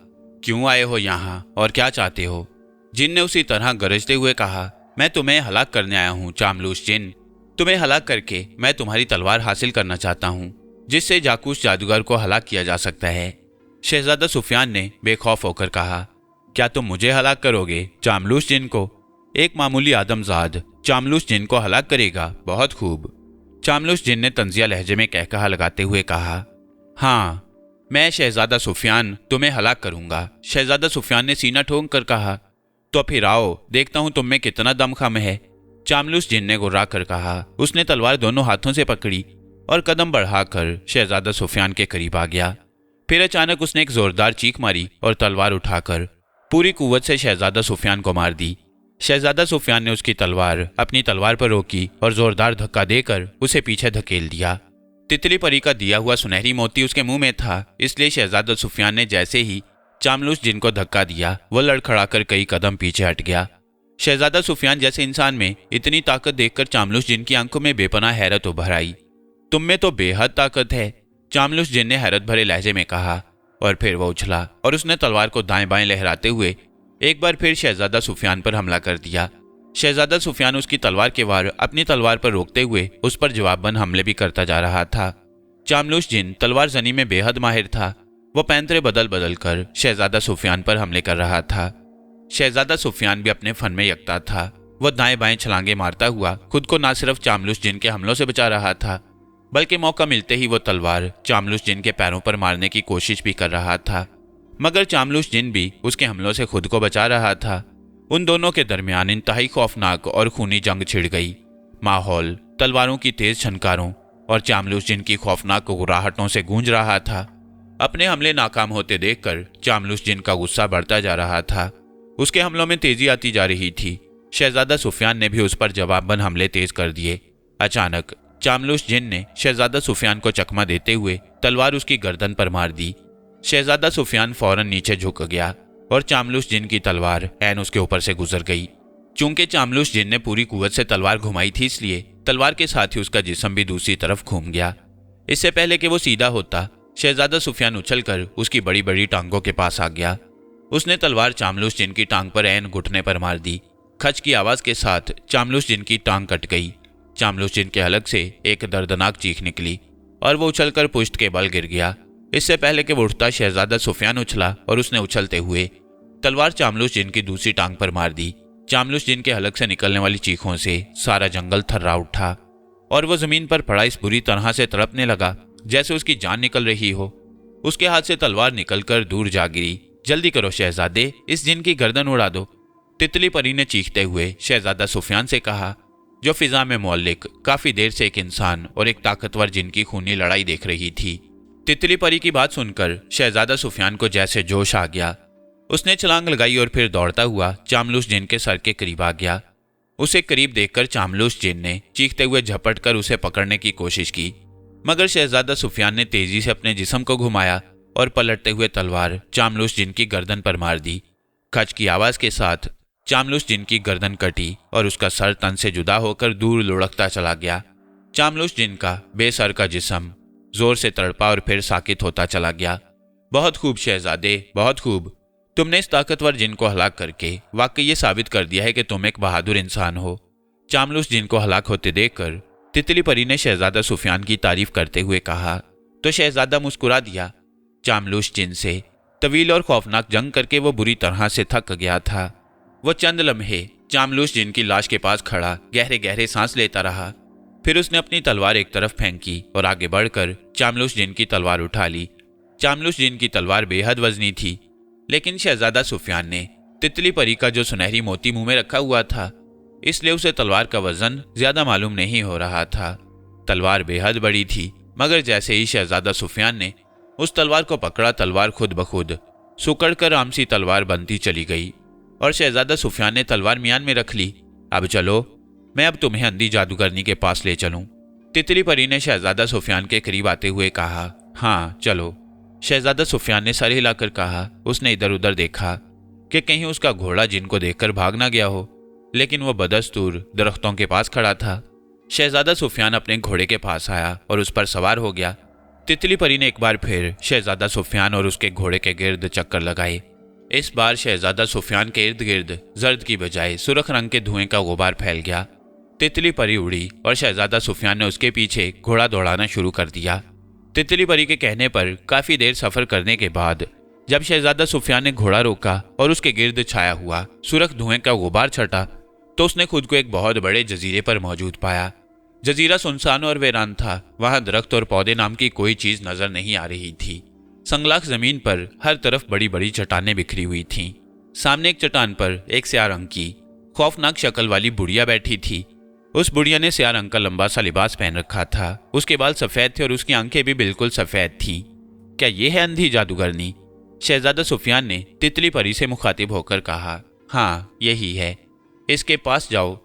क्यों आए हो यहाँ और क्या चाहते हो? जिन ने उसी तरह गरजते हुए कहा। मैं तुम्हें हलाक करने आया हूँ चामलूस जिन। तुम्हें हलाक करके मैं तुम्हारी तलवार हासिल करना चाहता हूँ, जिससे जाकूस जादूगर को हलाक किया जा सकता है। शहजादा सुफियान ने बेखौफ होकर कहा। क्या तुम मुझे हलाक करोगे, चामलूस जिन को? एक मामूली आदमजाद चामलूस जिन को हलाक करेगा? बहुत खूब। चामलूस जिन ने तंजिया लहजे में कहकहा लगाते हुए कहा। हाँ, मैं शहजादा सुफियान तुम्हें हलाक करूंगा। शहजादा सुफियान ने सीना ठोंक कर कहा। तो फिर आओ, देखता हूं तुम में कितना दमखम है। चामलूस जिन ने गुर्रा कर कहा। उसने तलवार दोनों हाथों से पकड़ी और कदम बढ़ाकर शहजादा सुफियान के करीब आ गया। फिर अचानक उसने एक जोरदार चीख मारी और तलवार उठाकर पूरी कुव्वत से शहजादा सुफियान को मार दी। शहजादा सुफियान ने उसकी तलवार अपनी तलवार पर रोकी और जोरदार धक्का देकर उसे पीछे धकेल दिया। तितली परी का दिया हुआ सुनहरी मोती उसके मुंह में था, इसलिए शहजादा सुफियान ने जैसे ही चामलूस जिन को धक्का दिया, वो लड़खड़ाकर कई कदम पीछे हट गया। शहजादा सुफियान जैसे इंसान में इतनी ताकत देखकर चामलूस जिन की आंखों में बेपनाह हैरत उभर आई। तुम में तो बेहद ताकत है, चामलूस जिन ने हैरत भरे लहजे में कहा। और फिर वो उछला और उसने तलवार को दाएं बाएं लहराते हुए एक बार फिर शहजादा सुफियान पर हमला कर दिया। शहजादा सुफियान उसकी तलवार के वार अपनी तलवार पर रोकते हुए उस पर जवाबन हमले भी करता जा रहा था। चामलूस जिन तलवार जनी में बेहद माहिर था। वो पैंतरे बदल बदल कर शहजादा सुफियान पर हमले कर रहा था। शहजादा सुफियान भी अपने फन में यकता था। वह दाएं बाएं छलांगे मारता हुआ खुद को न सिर्फ चामलूस जिन के हमलों से बचा रहा था, बल्कि मौका मिलते ही वो तलवार चामलूस जिन के पैरों पर मारने की कोशिश भी कर रहा था। मगर चामलूस जिन भी उसके हमलों से खुद को बचा रहा था। उन दोनों के दरमियान इंतहाई खौफनाक और खूनी जंग छिड़ गई। माहौल तलवारों की तेज छनकारों और चामलूस जिन की खौफनाक गुर्राहटों से गूंज रहा था। अपने हमले नाकाम होते देखकर चामलूस जिन का गुस्सा बढ़ता जा रहा था। उसके हमलों में तेजी आती जा रही थी। शहजादा सुफियान ने भी उस पर जवाबन हमले तेज कर दिए। अचानक चामलूस जिन ने शहजादा सुफियान को चकमा देते हुए तलवार उसकी गर्दन पर मार दी। शहजादा सुफियान फौरन नीचे झुक गया और चामलूस जिन की तलवार ऐन उसके ऊपर से गुजर गई। चूंकि चामलूस जिन ने पूरी कुव्वत से तलवार घुमाई थी, इसलिए तलवार के साथ ही उसका जिस्म भी दूसरी तरफ घूम गया। इससे पहले कि वो सीधा होता, शहजादा सुफियान उछलकर उसकी बड़ी बड़ी टांगों के पास आ गया। उसने तलवार चामलूस जिन की टांग पर ऐन घुटने पर मार दी। खच की आवाज के साथ चामलूस जिन की टांग कट गई। चामलूस जिन के हलक से एक दर्दनाक चीख निकली और वो उछलकर पुष्ट के बल गिर गया। इससे पहले कि वो उठता, शहजादा सुफियान उछला और उसने उछलते हुए तलवार चामलूस जिन की दूसरी टांग पर मार दी। चामलुस जिन के हलक से निकलने वाली चीखों से सारा जंगल थर्रा उठा और वो जमीन पर पड़ा इस बुरी तरह से तड़पने लगा जैसे उसकी जान निकल रही हो। उसके हाथ से तलवार निकलकर दूर जा गिरी। जल्दी करो शहजादे, इस जिन की गर्दन उड़ा दो, तितली परी ने चीखते हुए शहजादा सुफियान से कहा, जो फिजा में मौलिक काफी देर से एक इंसान और एक ताकतवर जिन की खूनी लड़ाई देख रही थी। तितली परी की बात सुनकर शहजादा सुफियान को जैसे जोश आ गया। उसने छलांग लगाई और फिर दौड़ता हुआ चामलुस जिन के सर के करीब आ गया। उसे करीब देखकर चामलुस जिन ने चीखते हुए झपट कर उसे पकड़ने की कोशिश की, मगर शहजादा सुफियान ने तेजी से अपने जिस्म को घुमाया और पलटते हुए तलवार चामलुस जिन की गर्दन पर मार दी। खच की आवाज के साथ चामलुस जिन की गर्दन कटी और उसका सर तन से जुदा होकर दूर लुढ़कता चला गया। चामलुस जिन का बेसर का जिस्म जोर से तड़पा और फिर साकित होता चला गया। बहुत खूब शहजादे, बहुत खूब। तुमने इस ताकतवर जिन को हलाक करके वाकई ये साबित कर दिया है कि तुम एक बहादुर इंसान हो। चामलुस जिन को हलाक होते देखकर तितली परी ने शहजादा सुफियान की तारीफ करते हुए कहा, तो शहजादा मुस्कुरा दिया। चामलुस जिन से तवील और खौफनाक जंग करके वो बुरी तरह से थक गया था। वो चंद लम्हे चामलुस जिन की लाश के पास खड़ा गहरे गहरे सांस लेता रहा। फिर उसने अपनी तलवार एक तरफ फेंकी और आगे बढ़कर चामलुस जिन की तलवार उठा ली। चामलुस जिन की तलवार बेहद वजनी थी, लेकिन शहजादा सुफियान ने तितली परी का जो सुनहरी मोती मुंह में रखा हुआ था, इसलिए उसे तलवार का वजन ज्यादा मालूम नहीं हो रहा था। तलवार बेहद बड़ी थी, मगर जैसे ही शहजादा सुफियान ने उस तलवार को पकड़ा, तलवार खुद ब खुद सुकड़कर आमसी तलवार बनती चली गई और शहजादा सुफियान ने तलवार मियान में रख ली। अब चलो, मैं अब तुम्हें अंधी जादूगरनी के पास ले चलूं। तितली परी ने शहजादा सुफियान के करीब आते हुए कहा। हाँ चलो, शहजादा सुफियान ने सर हिलाकर कहा। उसने इधर उधर देखा कि कहीं उसका घोड़ा जिनको देखकर भाग ना गया हो, लेकिन वो बदस्तूर दरख्तों के पास खड़ा था। शहजादा सुफियान अपने घोड़े के पास आया और उस पर सवार हो गया। तितली परी ने एक बार फिर शहजादा सुफियान और उसके घोड़े के गिर्द चक्कर लगाए। इस बार शहजादा सुफियान के इर्द गिर्द जर्द की बजाय सुर्ख रंग के धुएं का गुबार फैल गया। तितली परी उड़ी और शहजादा सुफियान ने उसके पीछे घोड़ा दौड़ाना शुरू कर दिया। तितली परी के कहने पर काफी देर सफर करने के बाद जब शहजादा सुफियान ने घोड़ा रोका और उसके गिर्द छाया हुआ सुर्ख धुएं का गुबार छटा, तो उसने खुद को एक बहुत बड़े जजीरे पर मौजूद पाया। जजीरा सुनसान और वीरान था। वहां दरख्त और पौधे नाम की कोई चीज नजर नहीं आ रही थी। संगलाख जमीन पर हर तरफ बड़ी बड़ी चट्टानें बिखरी हुई थीं। सामने एक चट्टान पर एक स्याह रंग की खौफनाक शक्ल वाली बुढ़िया बैठी थी। उस बुढ़िया ने स्याह रंग का लंबा सा लिबास पहन रखा था। उसके बाल सफेद थे और उसकी आंखें भी बिल्कुल सफेद थीं। क्या ये है अंधी जादूगरनी? शहजादा सुफियान ने तितली परी से मुखातिब होकर कहा। हाँ, यही है। इसके पास जाओ।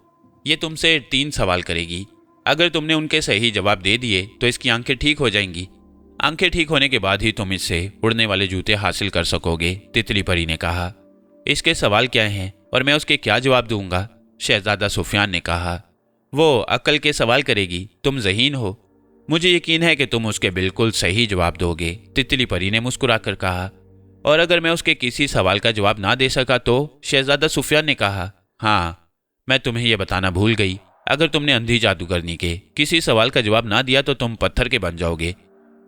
ये तुमसे 3 सवाल करेगी। अगर तुमने उनके सही जवाब दे दिए तो इसकी आंखें ठीक हो जाएंगी। आंखें ठीक होने के बाद ही तुम इससे उड़ने वाले जूते हासिल कर सकोगे, तितली परी ने कहा। इसके सवाल क्या हैं और मैं उसके क्या जवाब दूंगा? शहजादा सुफियान ने कहा। वो अक्ल के सवाल करेगी। तुम ज़हीन हो, मुझे यकीन है कि तुम उसके बिल्कुल सही जवाब दोगे, तितली परी ने मुस्कुराकर कहा। और अगर मैं उसके किसी सवाल का जवाब ना दे सका तो? शहजादा सुफियान ने कहा। हाँ, मैं तुम्हें यह बताना भूल गई। अगर तुमने अंधी जादूगरनी के किसी सवाल का जवाब ना दिया तो तुम पत्थर के बन जाओगे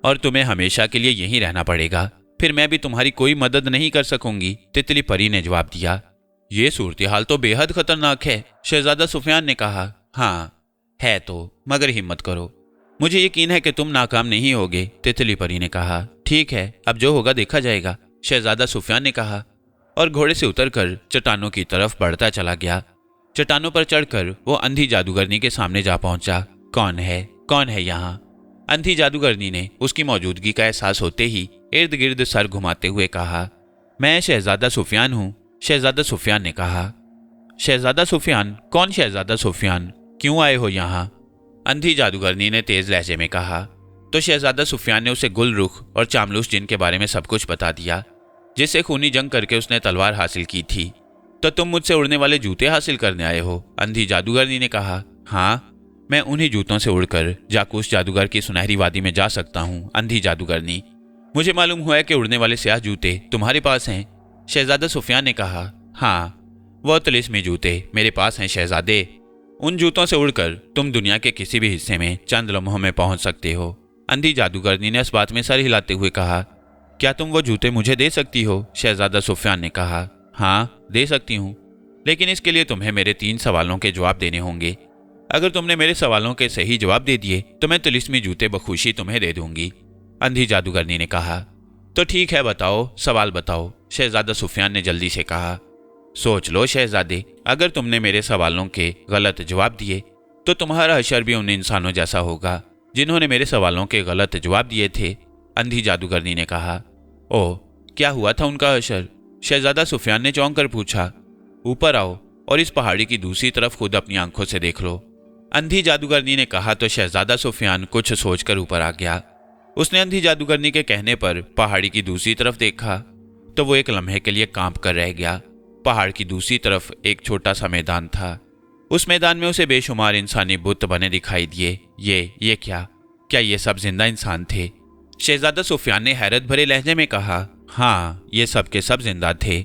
और तुम्हें हमेशा के लिए यहीं रहना पड़ेगा। फिर मैं भी तुम्हारी कोई मदद नहीं कर सकूंगी, तितली परी ने जवाब दिया। ये सूरत हाल तो बेहद खतरनाक है, शहजादा सुफियान ने कहा। हाँ है तो, मगर हिम्मत करो, मुझे यकीन है कि तुम नाकाम नहीं होगे, तितली परी ने कहा। ठीक है, अब जो होगा देखा जाएगा, शहजादा सुफियान ने कहा और घोड़े से उतरकर चट्टानों की तरफ बढ़ता चला गया। चट्टानों पर चढ़कर वो अंधी जादूगरनी के सामने जा पहुंचा। कौन है यहाँ? अंधी जादूगरनी ने उसकी मौजूदगी का एहसास होते ही इर्द गिर्द सर घुमाते हुए कहा। मैं शहजादा सुफियान हूँ, शहजादा सुफियान ने कहा। शहजादा सुफियान? कौन शहजादा सुफियान? क्यों आए हो यहाँ? अंधी जादूगरनी ने तेज लहजे में कहा। तो शहजादा सुफियान ने उसे गुलरुख और चामलुस जिन के बारे में सब कुछ बता दिया, जिससे खूनी जंग करके उसने तलवार हासिल की थी। तो तुम मुझसे उड़ने वाले जूते हासिल करने आए हो? अंधी जादूगरनी ने कहा। हाँ, मैं उन्हीं जूतों से उड़कर जाकूस जादूगर की सुनहरी वादी में जा सकता हूँ, अंधी जादूगरनी। मुझे मालूम हुआ है कि उड़ने वाले स्याह जूते तुम्हारे पास हैं, शहजादा सुफियान ने कहा। हाँ, वो तिलिस्मी जूते मेरे पास हैं शहजादे। उन जूतों से उड़कर तुम दुनिया के किसी भी हिस्से में चंद लम्हों में पहुंच सकते हो, अंधी जादूगरनी ने इस बात में सर हिलाते हुए कहा। क्या तुम वो जूते मुझे दे सकती हो? शहजादा सुफियान ने कहा। हाँ, दे सकती हूँ। लेकिन इसके लिए तुम्हें मेरे 3 सवालों के जवाब देने होंगे। अगर तुमने मेरे सवालों के सही जवाब दे दिए तो मैं तिलिस्मी जूते बखुशी तुम्हें दे दूंगी, अंधी जादूगरनी ने कहा। तो ठीक है, बताओ, सवाल बताओ, शहजादा सुफियान ने जल्दी से कहा। सोच लो शहजादे, अगर तुमने मेरे सवालों के गलत जवाब दिए तो तुम्हारा हशर भी उन इंसानों जैसा होगा जिन्होंने मेरे सवालों के गलत जवाब दिए थे, अंधी जादूगरनी ने कहा। ओह, क्या हुआ था उनका हशर? शहजादा सुफियान ने चौंक कर पूछा। ऊपर आओ और इस पहाड़ी की दूसरी तरफ खुद अपनी आंखों से देख लो, अंधी जादूगरनी ने कहा। तो शहजादा सुफियान कुछ सोचकर ऊपर आ गया। उसने अंधी जादूगरनी के कहने पर पहाड़ी की दूसरी तरफ देखा तो वो एक लम्हे के लिए कांप कर रह गया। पहाड़ की दूसरी तरफ एक छोटा सा मैदान था। उस मैदान में उसे बेशुमार इंसानी बुत बने दिखाई दिए। ये क्या ये सब जिंदा इंसान थे? शहजादा सुफियान ने हैरत भरे लहजे में कहा। हाँ, ये सब के सब जिंदा थे।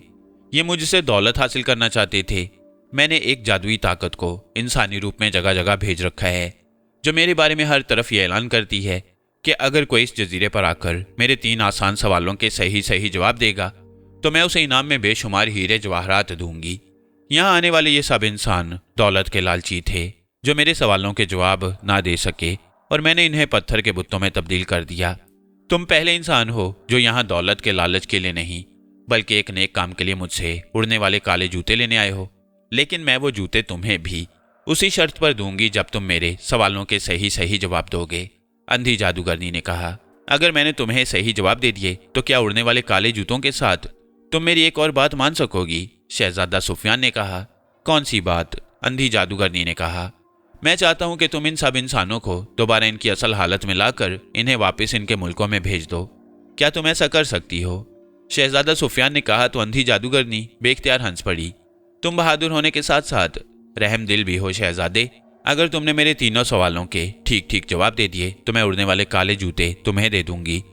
ये मुझसे दौलत हासिल करना चाहते थे। मैंने एक जादुई ताकत को इंसानी रूप में जगह जगह भेज रखा है, जो मेरे बारे में हर तरफ ये ऐलान करती है कि अगर कोई इस जजीरे पर आकर मेरे 3 आसान सवालों के सही जवाब देगा तो मैं उसे इनाम में बेशुमार हीरे जवाहरात दूंगी। यहाँ आने वाले ये सब इंसान दौलत के लालची थे जो मेरे सवालों के जवाब ना दे सके, और मैंने इन्हें पत्थर के बुतों में तब्दील कर दिया। तुम पहले इंसान हो जो यहाँ दौलत के लालच के लिए नहीं बल्कि एक नेक काम के लिए मुझसे उड़ने वाले काले जूते लेने आए हो। लेकिन मैं वो जूते तुम्हें भी उसी शर्त पर दूंगी जब तुम मेरे सवालों के सही जवाब दोगे, अंधी जादूगरनी ने कहा। अगर मैंने तुम्हें सही जवाब दे दिए तो क्या उड़ने वाले काले जूतों के साथ तुम मेरी एक और बात मान सकोगी? शहजादा सुफियान ने कहा। कौन सी बात? अंधी जादूगरनी ने कहा। मैं चाहता हूं कि तुम इन सब इंसानों को दोबारा इनकी असल हालत में लाकर इन्हें वापस इनके मुल्कों में भेज दो। क्या तुम ऐसा कर सकती हो? शहजादा सुफियान ने कहा। तो अंधी जादूगरनी बेख्तियार हंस पड़ी। तुम बहादुर होने के साथ साथ रहम दिल भी हो शहजादे। अगर तुमने मेरे 3 सवालों के ठीक जवाब दे दिए तो मैं उड़ने वाले काले जूते तुम्हें दे दूंगी,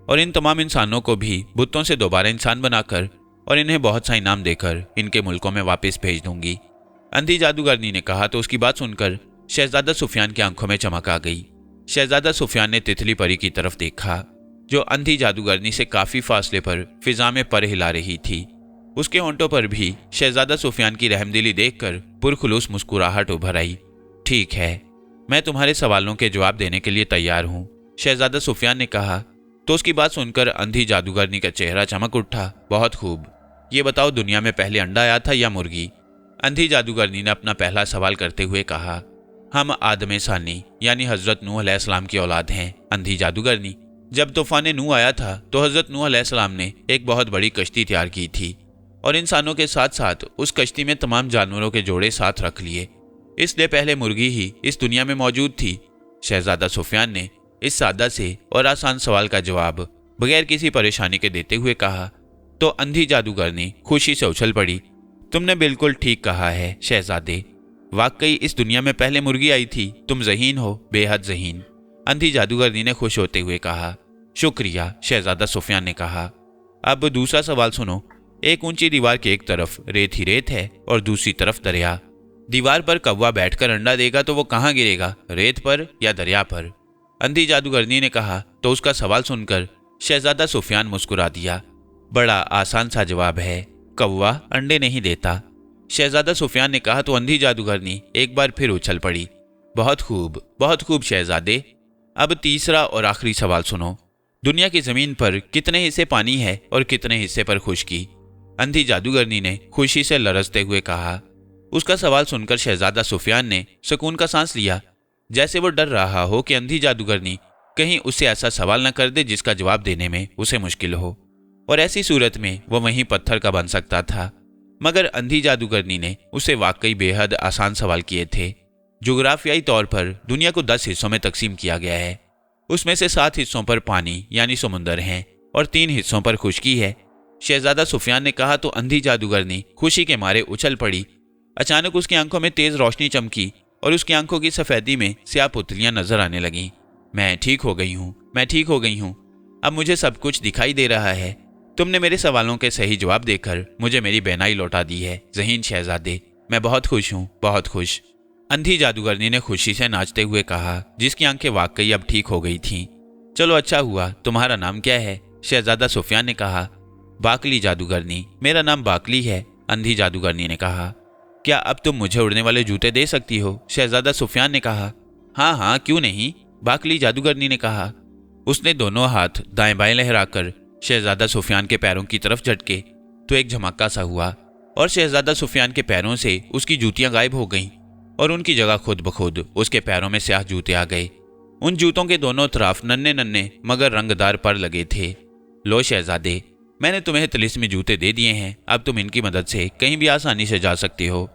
और इन तमाम इंसानों को भी बुतों से दोबारा इंसान बनाकर और इन्हें बहुत सा इनाम देकर इनके मुल्कों में वापस भेज दूंगी, अंधी जादूगरनी ने कहा। तो उसकी बात सुनकर शहजादा सुफियान की आंखों में चमक आ गई। शहजादा सुफियान ने तितली परी की तरफ देखा जो अंधी जादूगरनी से काफी फासले पर फिजा में पर हिला रही थी। उसके होंठों पर भी शहजादा सुफियान की रहमदिली देखकर पुरखुलूस मुस्कुराहट उभर आई। ठीक है, मैं तुम्हारे सवालों के जवाब देने के लिए तैयार हूँ, शहजादा सुफियान ने कहा। तो उसकी बात सुनकर अंधी जादूगरनी का चेहरा चमक उठा। बहुत खूब, ये बताओ, दुनिया में पहले अंडा आया था या मुर्गी? अंधी जादूगरनी ने अपना पहला सवाल करते हुए कहा। हम आदम सानी यानी हजरत नूह अलैहिस्सलाम की औलाद हैं, अंधी जादूगरनी। जब तूफान नूह आया था तो हजरत नूह अलैहिस्सलाम ने एक बहुत बड़ी कश्ती तैयार की थी और इंसानों के साथ साथ उस कश्ती में तमाम जानवरों के जोड़े साथ रख लिए। इसलिए पहले मुर्गी ही इस दुनिया में मौजूद थी। शहजादा सुफियान ने इस सादा से और आसान सवाल का जवाब बगैर किसी परेशानी के देते हुए कहा। तो अंधी जादूगरनी खुशी से उछल पड़ी। तुमने बिल्कुल ठीक कहा है शहजादे, वाकई इस दुनिया में पहले मुर्गी आई थी। तुम ज़हीन हो, बेहद ज़हीन, अंधी जादूगरनी ने खुश होते हुए कहा। शुक्रिया, शहजादा सुफियान ने कहा। अब दूसरा सवाल सुनो। एक ऊंची दीवार की एक तरफ रेत ही रेत है और दूसरी तरफ दरिया। दीवार पर कौवा बैठकर अंडा देगा तो वो कहाँ गिरेगा, रेत पर या दरिया पर? अंधी जादूगरनी ने कहा। तो उसका सवाल सुनकर शहजादा सुफियान मुस्कुरा दिया। बड़ा आसान सा जवाब है, कौवा अंडे नहीं देता, शहजादा सुफियान ने कहा। तो अंधी जादूगरनी एक बार फिर उछल पड़ी। बहुत खूब शहजादे। अब तीसरा और आखिरी सवाल सुनो। दुनिया की जमीन पर कितने हिस्से पानी है और कितने हिस्से पर खुश्की? अंधी जादूगरनी ने खुशी से लरजते हुए कहा। उसका सवाल सुनकर शहजादा सुफियान ने सुकून का सांस लिया, जैसे वो डर रहा हो कि अंधी जादूगरनी कहीं उससे ऐसा सवाल न कर दे जिसका जवाब देने में उसे मुश्किल हो, और ऐसी सूरत में वो वहीं पत्थर का बन सकता था। मगर अंधी जादूगरनी ने उसे वाकई बेहद आसान सवाल किए थे। जुग्राफियाई तौर पर दुनिया को 10 हिस्सों में तकसीम किया गया है। उसमें से 7 हिस्सों पर पानी यानी समुंदर हैं और 3 हिस्सों पर खुश्की है, शहजादा सुफियान ने कहा। तो अंधी जादूगरनी खुशी के मारे उछल पड़ी। अचानक उसकी आंखों में तेज रोशनी चमकी और उसकी आंखों की सफेदी में स्याह पुतलियां नजर आने लगीं। मैं ठीक हो गई हूँ, अब मुझे सब कुछ दिखाई दे रहा है। तुमने मेरे सवालों के सही जवाब देकर मुझे मेरी बेनाई लौटा दी है ज़हीन शहजादे। मैं बहुत खुश हूँ, बहुत खुश, अंधी जादूगरनी ने खुशी से नाचते हुए कहा, जिसकी आंखें वाकई अब ठीक हो गई थीं। चलो अच्छा हुआ, तुम्हारा नाम क्या है? शहजादा सुफियान ने कहा। बाकली जादूगरनी, मेरा नाम बाकली है, अंधी जादूगरनी ने कहा। क्या अब तुम मुझे उड़ने वाले जूते दे सकती हो? शहजादा सुफियान ने कहा। हाँ हाँ, क्यों नहीं, बाकली जादूगरनी ने कहा। उसने दोनों हाथ दाएं बाएं लहराकर शहजादा सुफियान के पैरों की तरफ झटके तो एक झमाका सा हुआ और शहजादा सुफियान के पैरों से उसकी जूतियां गायब हो गईं और उनकी जगह खुद ब खुद उसके पैरों में स्याह जूते आ गए। उन जूतों के दोनों तरफ नन्हे नन्हे मगर रंगदार पर लगे थे। लो शहजादे, मैंने तुम्हें तिलिस्मी जूते दे दिए हैं, अब तुम इनकी मदद से कहीं भी आसानी से जा सकते हो।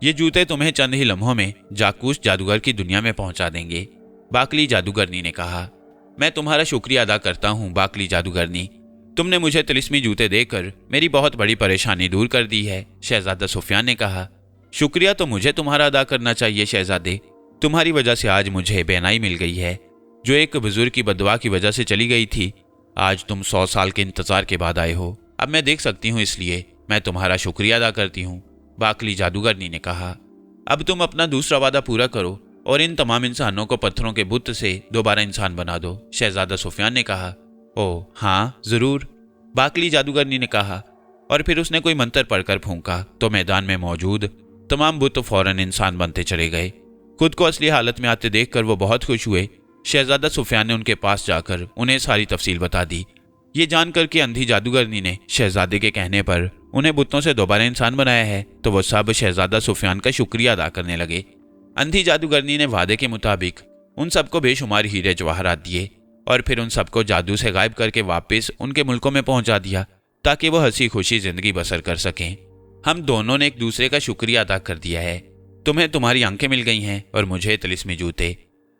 ये जूते तुम्हें चंद ही लम्हों में जाकूस जादूगर की दुनिया में पहुंचा देंगे, बाकली जादूगरनी ने कहा। मैं तुम्हारा शुक्रिया अदा करता हूँ बाकली जादूगरनी, तुमने मुझे तिलिस्मी जूते देकर मेरी बहुत बड़ी परेशानी दूर कर दी है, शहजादा सुफियान ने कहा। शुक्रिया तो मुझे तुम्हारा अदा करना चाहिए शहजादे, तुम्हारी वजह से आज मुझे बेनाई मिल गई है, जो एक बुजुर्ग की बददुआ की वजह से चली गई थी। आज तुम 100 साल के इंतजार के बाद आए हो, अब मैं देख सकती हूँ, इसलिए मैं तुम्हारा शुक्रिया अदा करती हूँ, बाकली जादूगरनी ने कहा। अब तुम अपना दूसरा वादा पूरा करो और इन तमाम इंसानों को पत्थरों के बुत से दोबारा इंसान बना दो, शहजादा सुफियान ने कहा। ओह हाँ जरूर, बाकली जादूगरनी ने कहा और फिर उसने कोई मंत्र पढ़कर फूंका तो मैदान में मौजूद तमाम बुत फौरन इंसान बनते चले गए। खुद को असली हालत में आते देखकर वो बहुत खुश हुए। शहजादा सुफियान ने उनके पास जाकर उन्हें सारी तफसील बता दी। ये जानकर कि अंधी जादूगरनी ने शहजादे के कहने पर उन्हें बुतों से दोबारा इंसान बनाया है तो वो सब शहजादा सुफियान का शुक्रिया अदा करने लगे। अंधी जादूगरनी ने वादे के मुताबिक उन सबको बेशुमार हीरे जवाहरात दिए और फिर उन सबको जादू से गायब करके वापस उनके मुल्कों में पहुंचा दिया ताकि वो हंसी खुशी जिंदगी बसर कर सकें। हम दोनों ने एक दूसरे का शुक्रिया अदा कर दिया है, तुम्हें तुम्हारी आंखें मिल गई हैं और मुझे तिलिस्मी जूते।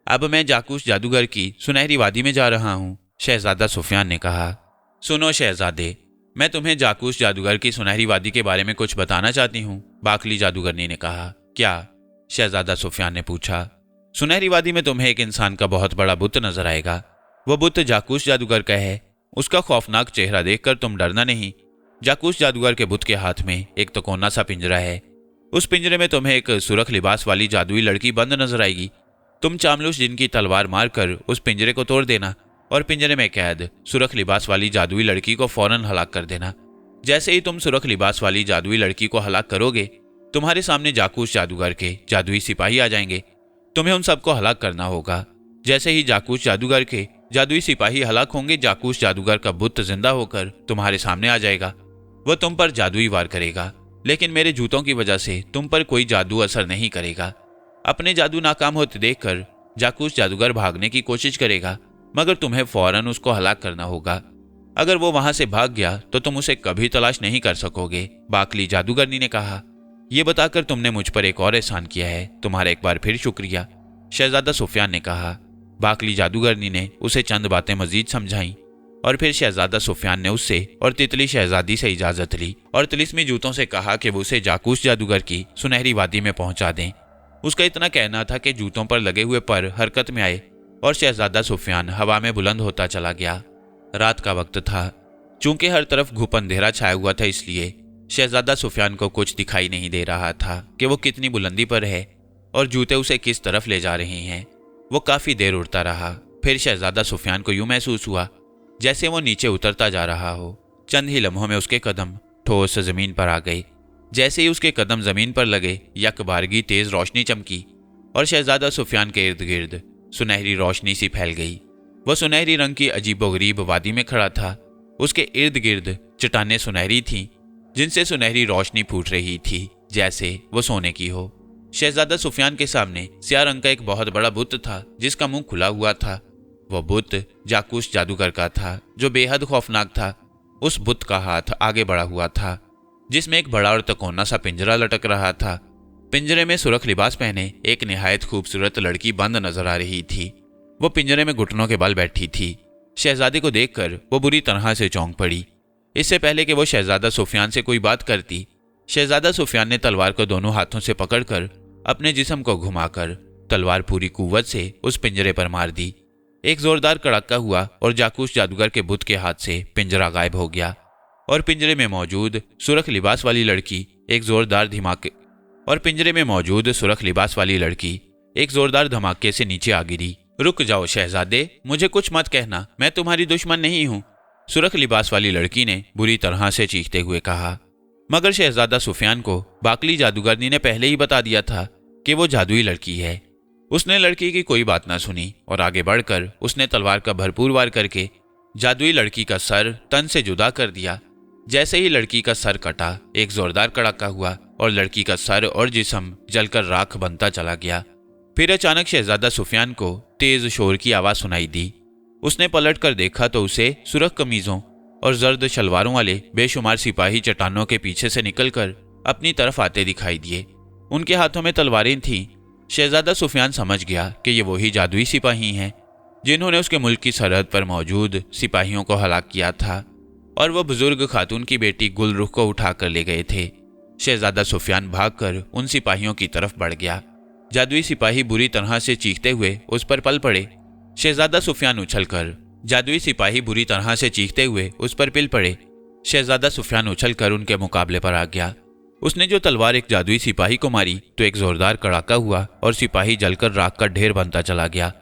अब मैं जाकूस जादूगर की सुनहरी वादी में जा रहा हूँ, शहजादा सुफियान ने कहा। सुनो शहजादे, मैं तुम्हें जाकूस जादूगर की सुनहरी वादी के बारे में कुछ बताना चाहती हूँ, बाकली जादूगरनी ने कहा। क्या? शहजादा सुफियान ने पूछा। सुनहरी वादी में तुम्हें एक इंसान का बहुत बड़ा बुत नजर आएगा। वो बुत जाकूस जादूगर का है। उसका खौफनाक चेहरा देखकर तुम डरना नहीं। जाकूस जादूगर के बुत के हाथ में एक तकोना सा पिंजरा है। उस पिंजरे में तुम्हें एक सुरख लिबास वाली जादुई लड़की बंद नजर आएगी। तुम चामलूस जिन की तलवार मारकर उस पिंजरे को तोड़ देना और पिंजरे में कैद सुरख लिबास वाली जादुई लड़की को फौरन हलाक कर देना। जैसे ही तुम सुरख लिबास वाली जादुई लड़की को हलाक करोगे, तुम्हारे सामने जाकूस जादूगर के जादुई सिपाही आ जाएंगे। तुम्हें उन सबको हलाक करना होगा। जैसे ही जाकूस जादूगर के जादुई सिपाही हलाक होंगे, जाकूस जादूगर का बुत जिंदा होकर तुम्हारे सामने आ जाएगा। वह तुम पर जादुई वार करेगा, लेकिन मेरे जूतों की वजह से तुम पर कोई जादू असर नहीं करेगा। अपने जादू नाकाम होते देखकर जाकूस जादूगर भागने की कोशिश करेगा, मगर तुम्हें फौरन उसको हलाक करना होगा। अगर वो वहां से भाग गया तो तुम उसे कभी तलाश नहीं कर सकोगे, बाकली जादूगरनी ने कहा। यह बताकर तुमने मुझ पर एक और एहसान किया है, तुम्हारा एक बार फिर शुक्रिया, शहजादा सुफियान ने कहा। बाकली जादूगरनी ने उसे चंद बातें मजीद समझाईं और फिर शहजादा सुफियान ने उससे और तितली शहजादी से इजाजत ली और तिलिस्मी जूतों से कहा कि वो उसे जाकूस जादूगर की सुनहरी वादी में पहुंचा दें। उसका इतना कहना था कि जूतों पर लगे हुए पर हरकत में आए और शहजादा सुफियान हवा में बुलंद होता चला गया। रात का वक्त था। चूंकि हर तरफ घुप अंधेरा छाया हुआ था, इसलिए शहजादा सुफियान को कुछ दिखाई नहीं दे रहा था कि वो कितनी बुलंदी पर है और जूते उसे किस तरफ ले जा रहे हैं। वो काफी देर उड़ता रहा। फिर शहजादा सुफियान को यूं महसूस हुआ जैसे वो नीचे उतरता जा रहा हो। चंद ही लम्हों में उसके कदम ठोस जमीन पर आ गए। जैसे ही उसके कदम जमीन पर लगे, यकबारगी तेज रोशनी चमकी और शहजादा सुफियान के इर्द गिर्द सुनहरी रोशनी सी फैल गई। वह सुनहरी रंग की अजीबोगरीब वादी में खड़ा था। उसके इर्द गिर्द चट्टानें सुनहरी थीं, जिनसे सुनहरी रोशनी फूट रही थी जैसे वो सोने की हो। शहजादा सुफियान के सामने स्याह रंग का एक बहुत बड़ा बुत था, जिसका मुंह खुला हुआ था। वह बुत जाकूस जादूगर का था, जो बेहद खौफनाक था। उस बुत का हाथ आगे बढ़ा हुआ था, जिसमें एक बड़ा और तकोना सा पिंजरा लटक रहा था। पिंजरे में सुरख लिबास पहने एक निहायत खूबसूरत लड़की बंद नजर आ रही थी। वो पिंजरे में घुटनों के बल बैठी थी। शहजादे को देखकर वो बुरी तरह से चौंक पड़ी। इससे पहले कि वो शहजादा सुफियान से कोई बात करती, शहजादा सुफियान ने तलवार को दोनों हाथों से पकड़कर अपने जिस्म को घुमाकर तलवार पूरी कुव्वत से उस पिंजरे पर मार दी। एक जोरदार कड़ाका हुआ और जाकूस जादूगर के बुत के हाथ से पिंजरा गायब हो गया और पिंजरे में मौजूद सुरख लिबास वाली लड़की एक जोरदार धमाके से नीचे आ गिरी। रुक जाओ शहजादे, मुझे कुछ मत कहना, मैं तुम्हारी दुश्मन नहीं हूँ, सुरख लिबास वाली लड़की ने बुरी तरह से चीखते हुए कहा। मगर शहजादा सुफियान को बाकली जादूगरनी ने पहले ही बता दिया था कि वो जादुई लड़की है। उसने लड़की की कोई बात ना सुनी और आगे बढ़कर उसने तलवार का भरपूर वार करके जादुई लड़की का सर तन से जुदा कर दिया। जैसे ही लड़की का सर कटा, एक जोरदार कड़ाका हुआ और लड़की का सर और जिस्म जलकर राख बनता चला गया। फिर अचानक शहजादा सुफियान को तेज शोर की आवाज सुनाई दी। उसने पलट कर देखा तो उसे सुर्ख कमीजों और जर्द शलवारों वाले बेशुमार सिपाही चट्टानों के पीछे से निकलकर अपनी तरफ आते दिखाई दिए। उनके हाथों में तलवारें थीं। शहजादा सुफियान समझ गया कि ये वही जादुई सिपाही हैं जिन्होंने उसके मुल्क की सरहद पर मौजूद सिपाहियों को हलाक किया था और वह बुजुर्ग खातून की बेटी गुलरुख को उठाकर ले गए थे। शहजादा सुफियान भागकर उन सिपाहियों की तरफ बढ़ गया। जादुई सिपाही बुरी तरह से चीखते हुए उस पर पल पड़े। शहजादा सुफियान उछलकर उनके मुकाबले पर आ गया। उसने जो तलवार एक जादुई सिपाही को मारी तो एक जोरदार कड़ाका हुआ और सिपाही जलकर राख का ढेर बनता चला गया।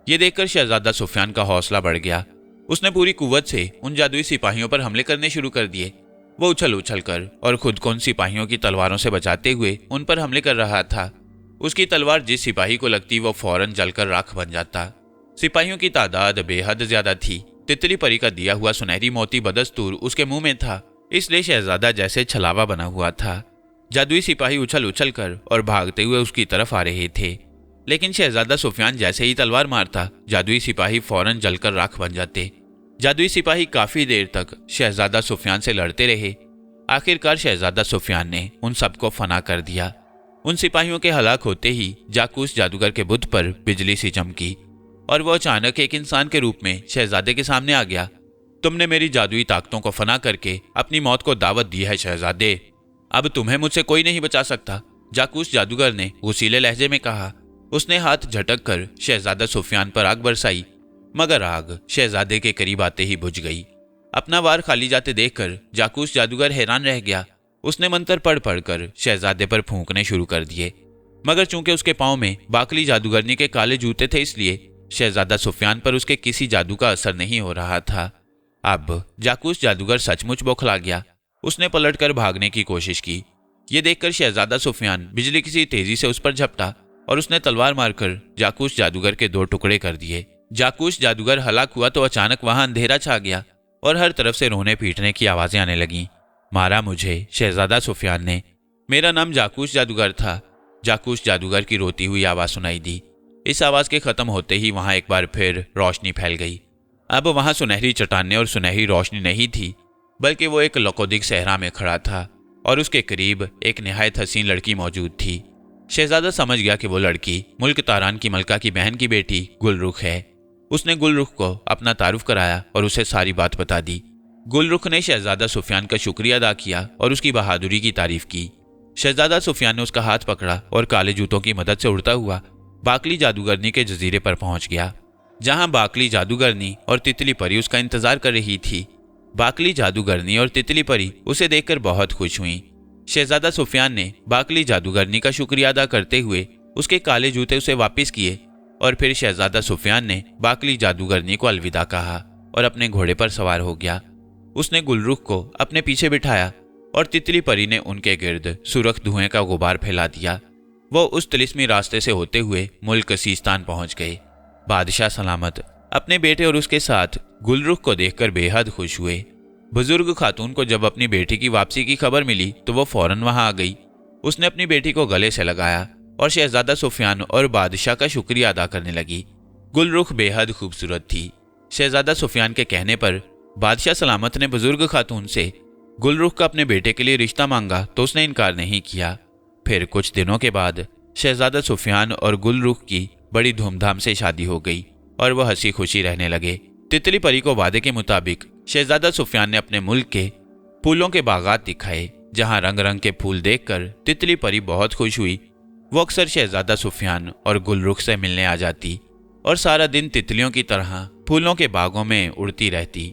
ये देखकर शहजादा सुफियान का हौसला बढ़ गया। उसने पूरी कुव्वत से उन जादुई सिपाहियों पर हमले करने शुरू कर दिए। वो उछल कर और खुद को उन सिपाहियों की तलवारों से बचाते हुए उन पर हमले कर रहा था। उसकी तलवार जिस सिपाही को लगती वो फौरन जलकर राख बन जाता। सिपाहियों की तादाद बेहद ज्यादा थी। तितली परी का दिया हुआ सुनहरी मोती बदस्तूर उसके मुंह में था, इसलिए शहजादा जैसे छलावा बना हुआ था। जादुई सिपाही उछल कर और भागते हुए उसकी तरफ आ रहे थे, लेकिन शहजादा सुफियान जैसे ही तलवार मारता जादुई सिपाही फौरन जलकर राख बन जाते। जादुई सिपाही काफी देर तक शहजादा सुफियान से लड़ते रहे। आखिरकार शहजादा सुफियान ने उन सबको फना कर दिया। उन सिपाहियों के हलाक होते ही जाकूस जादूगर के बुत पर बिजली सी चमकी और वो अचानक एक इंसान के रूप में शहजादे के सामने आ गया। तुमने मेरी जादुई ताकतों को फना करके अपनी मौत को दावत दी है शहजादे। अब तुम्हें मुझसे कोई नहीं बचा सकता, जाकूस जादूगर ने घुसीले लहजे में कहा। उसने हाथ झटक कर शहजादा सुफियान पर आग बरसाई, मगर आग शहजादे के करीब आते ही बुझ गई। अपना वार खाली जाते देखकर जाकूस जादूगर हैरान रह गया। उसने मंत्र पढ़ कर शहजादे पर फूंकने शुरू कर दिए, मगर चूंकि उसके पांव में बाकली जादूगरनी के काले जूते थे इसलिए शहजादा सुफियान पर उसके किसी जादू का असर नहीं हो रहा था। अब जाकूस जादूगर सचमुच बौखला गया। उसने पलटकर भागने की कोशिश की। ये देखकर शहजादा सुफियान बिजली की सी तेजी से उस पर झपटा और उसने तलवार मारकर जाकूस जादूगर के 2 टुकड़े कर दिए। जाकूस जादूगर हलाक हुआ तो अचानक वहां अंधेरा छा गया और हर तरफ से रोने पीटने की आवाजें आने लगीं। मारा मुझे शहजादा सुफियान ने, मेरा नाम जाकूस जादूगर था। जाकूस जादूगर की रोती हुई आवाज सुनाई दी। इस आवाज के खत्म होते ही वहां एक बार फिर रोशनी फैल गई। अब वहां सुनहरी चट्टानें और सुनहरी रोशनी नहीं थी, बल्कि वो एक लकोदिक सहरा में खड़ा था और उसके करीब एक निहायत हसीन लड़की मौजूद थी। शहजादा समझ गया कि वो लड़की मुल्क तारान की मलका की बहन की बेटी गुलरुख है। उसने गुलरुख को अपना तारुफ कराया और उसे सारी बात बता दी। गुलरुख ने शहजादा सुफियान का शुक्रिया अदा किया और उसकी बहादुरी की तारीफ की। शहजादा सुफियान ने उसका हाथ पकड़ा और काले जूतों की मदद से उड़ता हुआ बाकली जादूगरनी के जजीरे पर पहुंच गया, जहां बाकली जादूगरनी और तितली परी उसका इंतजार कर रही थी। बाकली जादूगरनी और तितली परी उसे देखकर बहुत खुश हुईं। शहजादा सुफियान ने बाकली जादूगरनी का शुक्रिया अदा करते हुए उसके काले जूते उसे वापस किए और फिर शहजादा सुफियान ने बाकली जादूगरनी को अलविदा कहा और अपने घोड़े पर सवार हो गया। उसने गुलरुख को अपने पीछे बिठाया और तितली परी ने उनके गिर्द सुरख धुएं का गुबार फैला दिया। वो उस तिलिस्मी रास्ते से होते हुए मुल्क सीस्तान पहुंच गए। बादशाह सलामत अपने बेटे और उसके साथ गुलरुख को देखकर बेहद खुश हुए। बुजुर्ग खातून को जब अपनी बेटी की वापसी की खबर मिली तो वो फौरन वहां आ गई। उसने अपनी बेटी को गले से लगाया और शहजादा सुफियान और बादशाह का शुक्रिया अदा करने लगी। गुलरुख बेहद खूबसूरत थी। शहजादा सुफियान के कहने पर बादशाह सलामत ने बुजुर्ग खातून से गुलरुख का अपने बेटे के लिए रिश्ता मांगा तो उसने इनकार नहीं किया। फिर कुछ दिनों के बाद शहजादा सुफियान और गुलरुख की बड़ी धूमधाम से शादी हो गई और वह हंसी खुशी रहने लगे। तितली परी को वादे के मुताबिक शहजादा सुफियान ने अपने मुल्क के फूलों के बागात दिखाए, जहां रंग रंग के फूल देखकर तितली परी बहुत खुश हुई। वो अक्सर शहजादा सुफियान और गुलरुख से मिलने आ जाती और सारा दिन तितलियों की तरह फूलों के बागों में उड़ती रहती।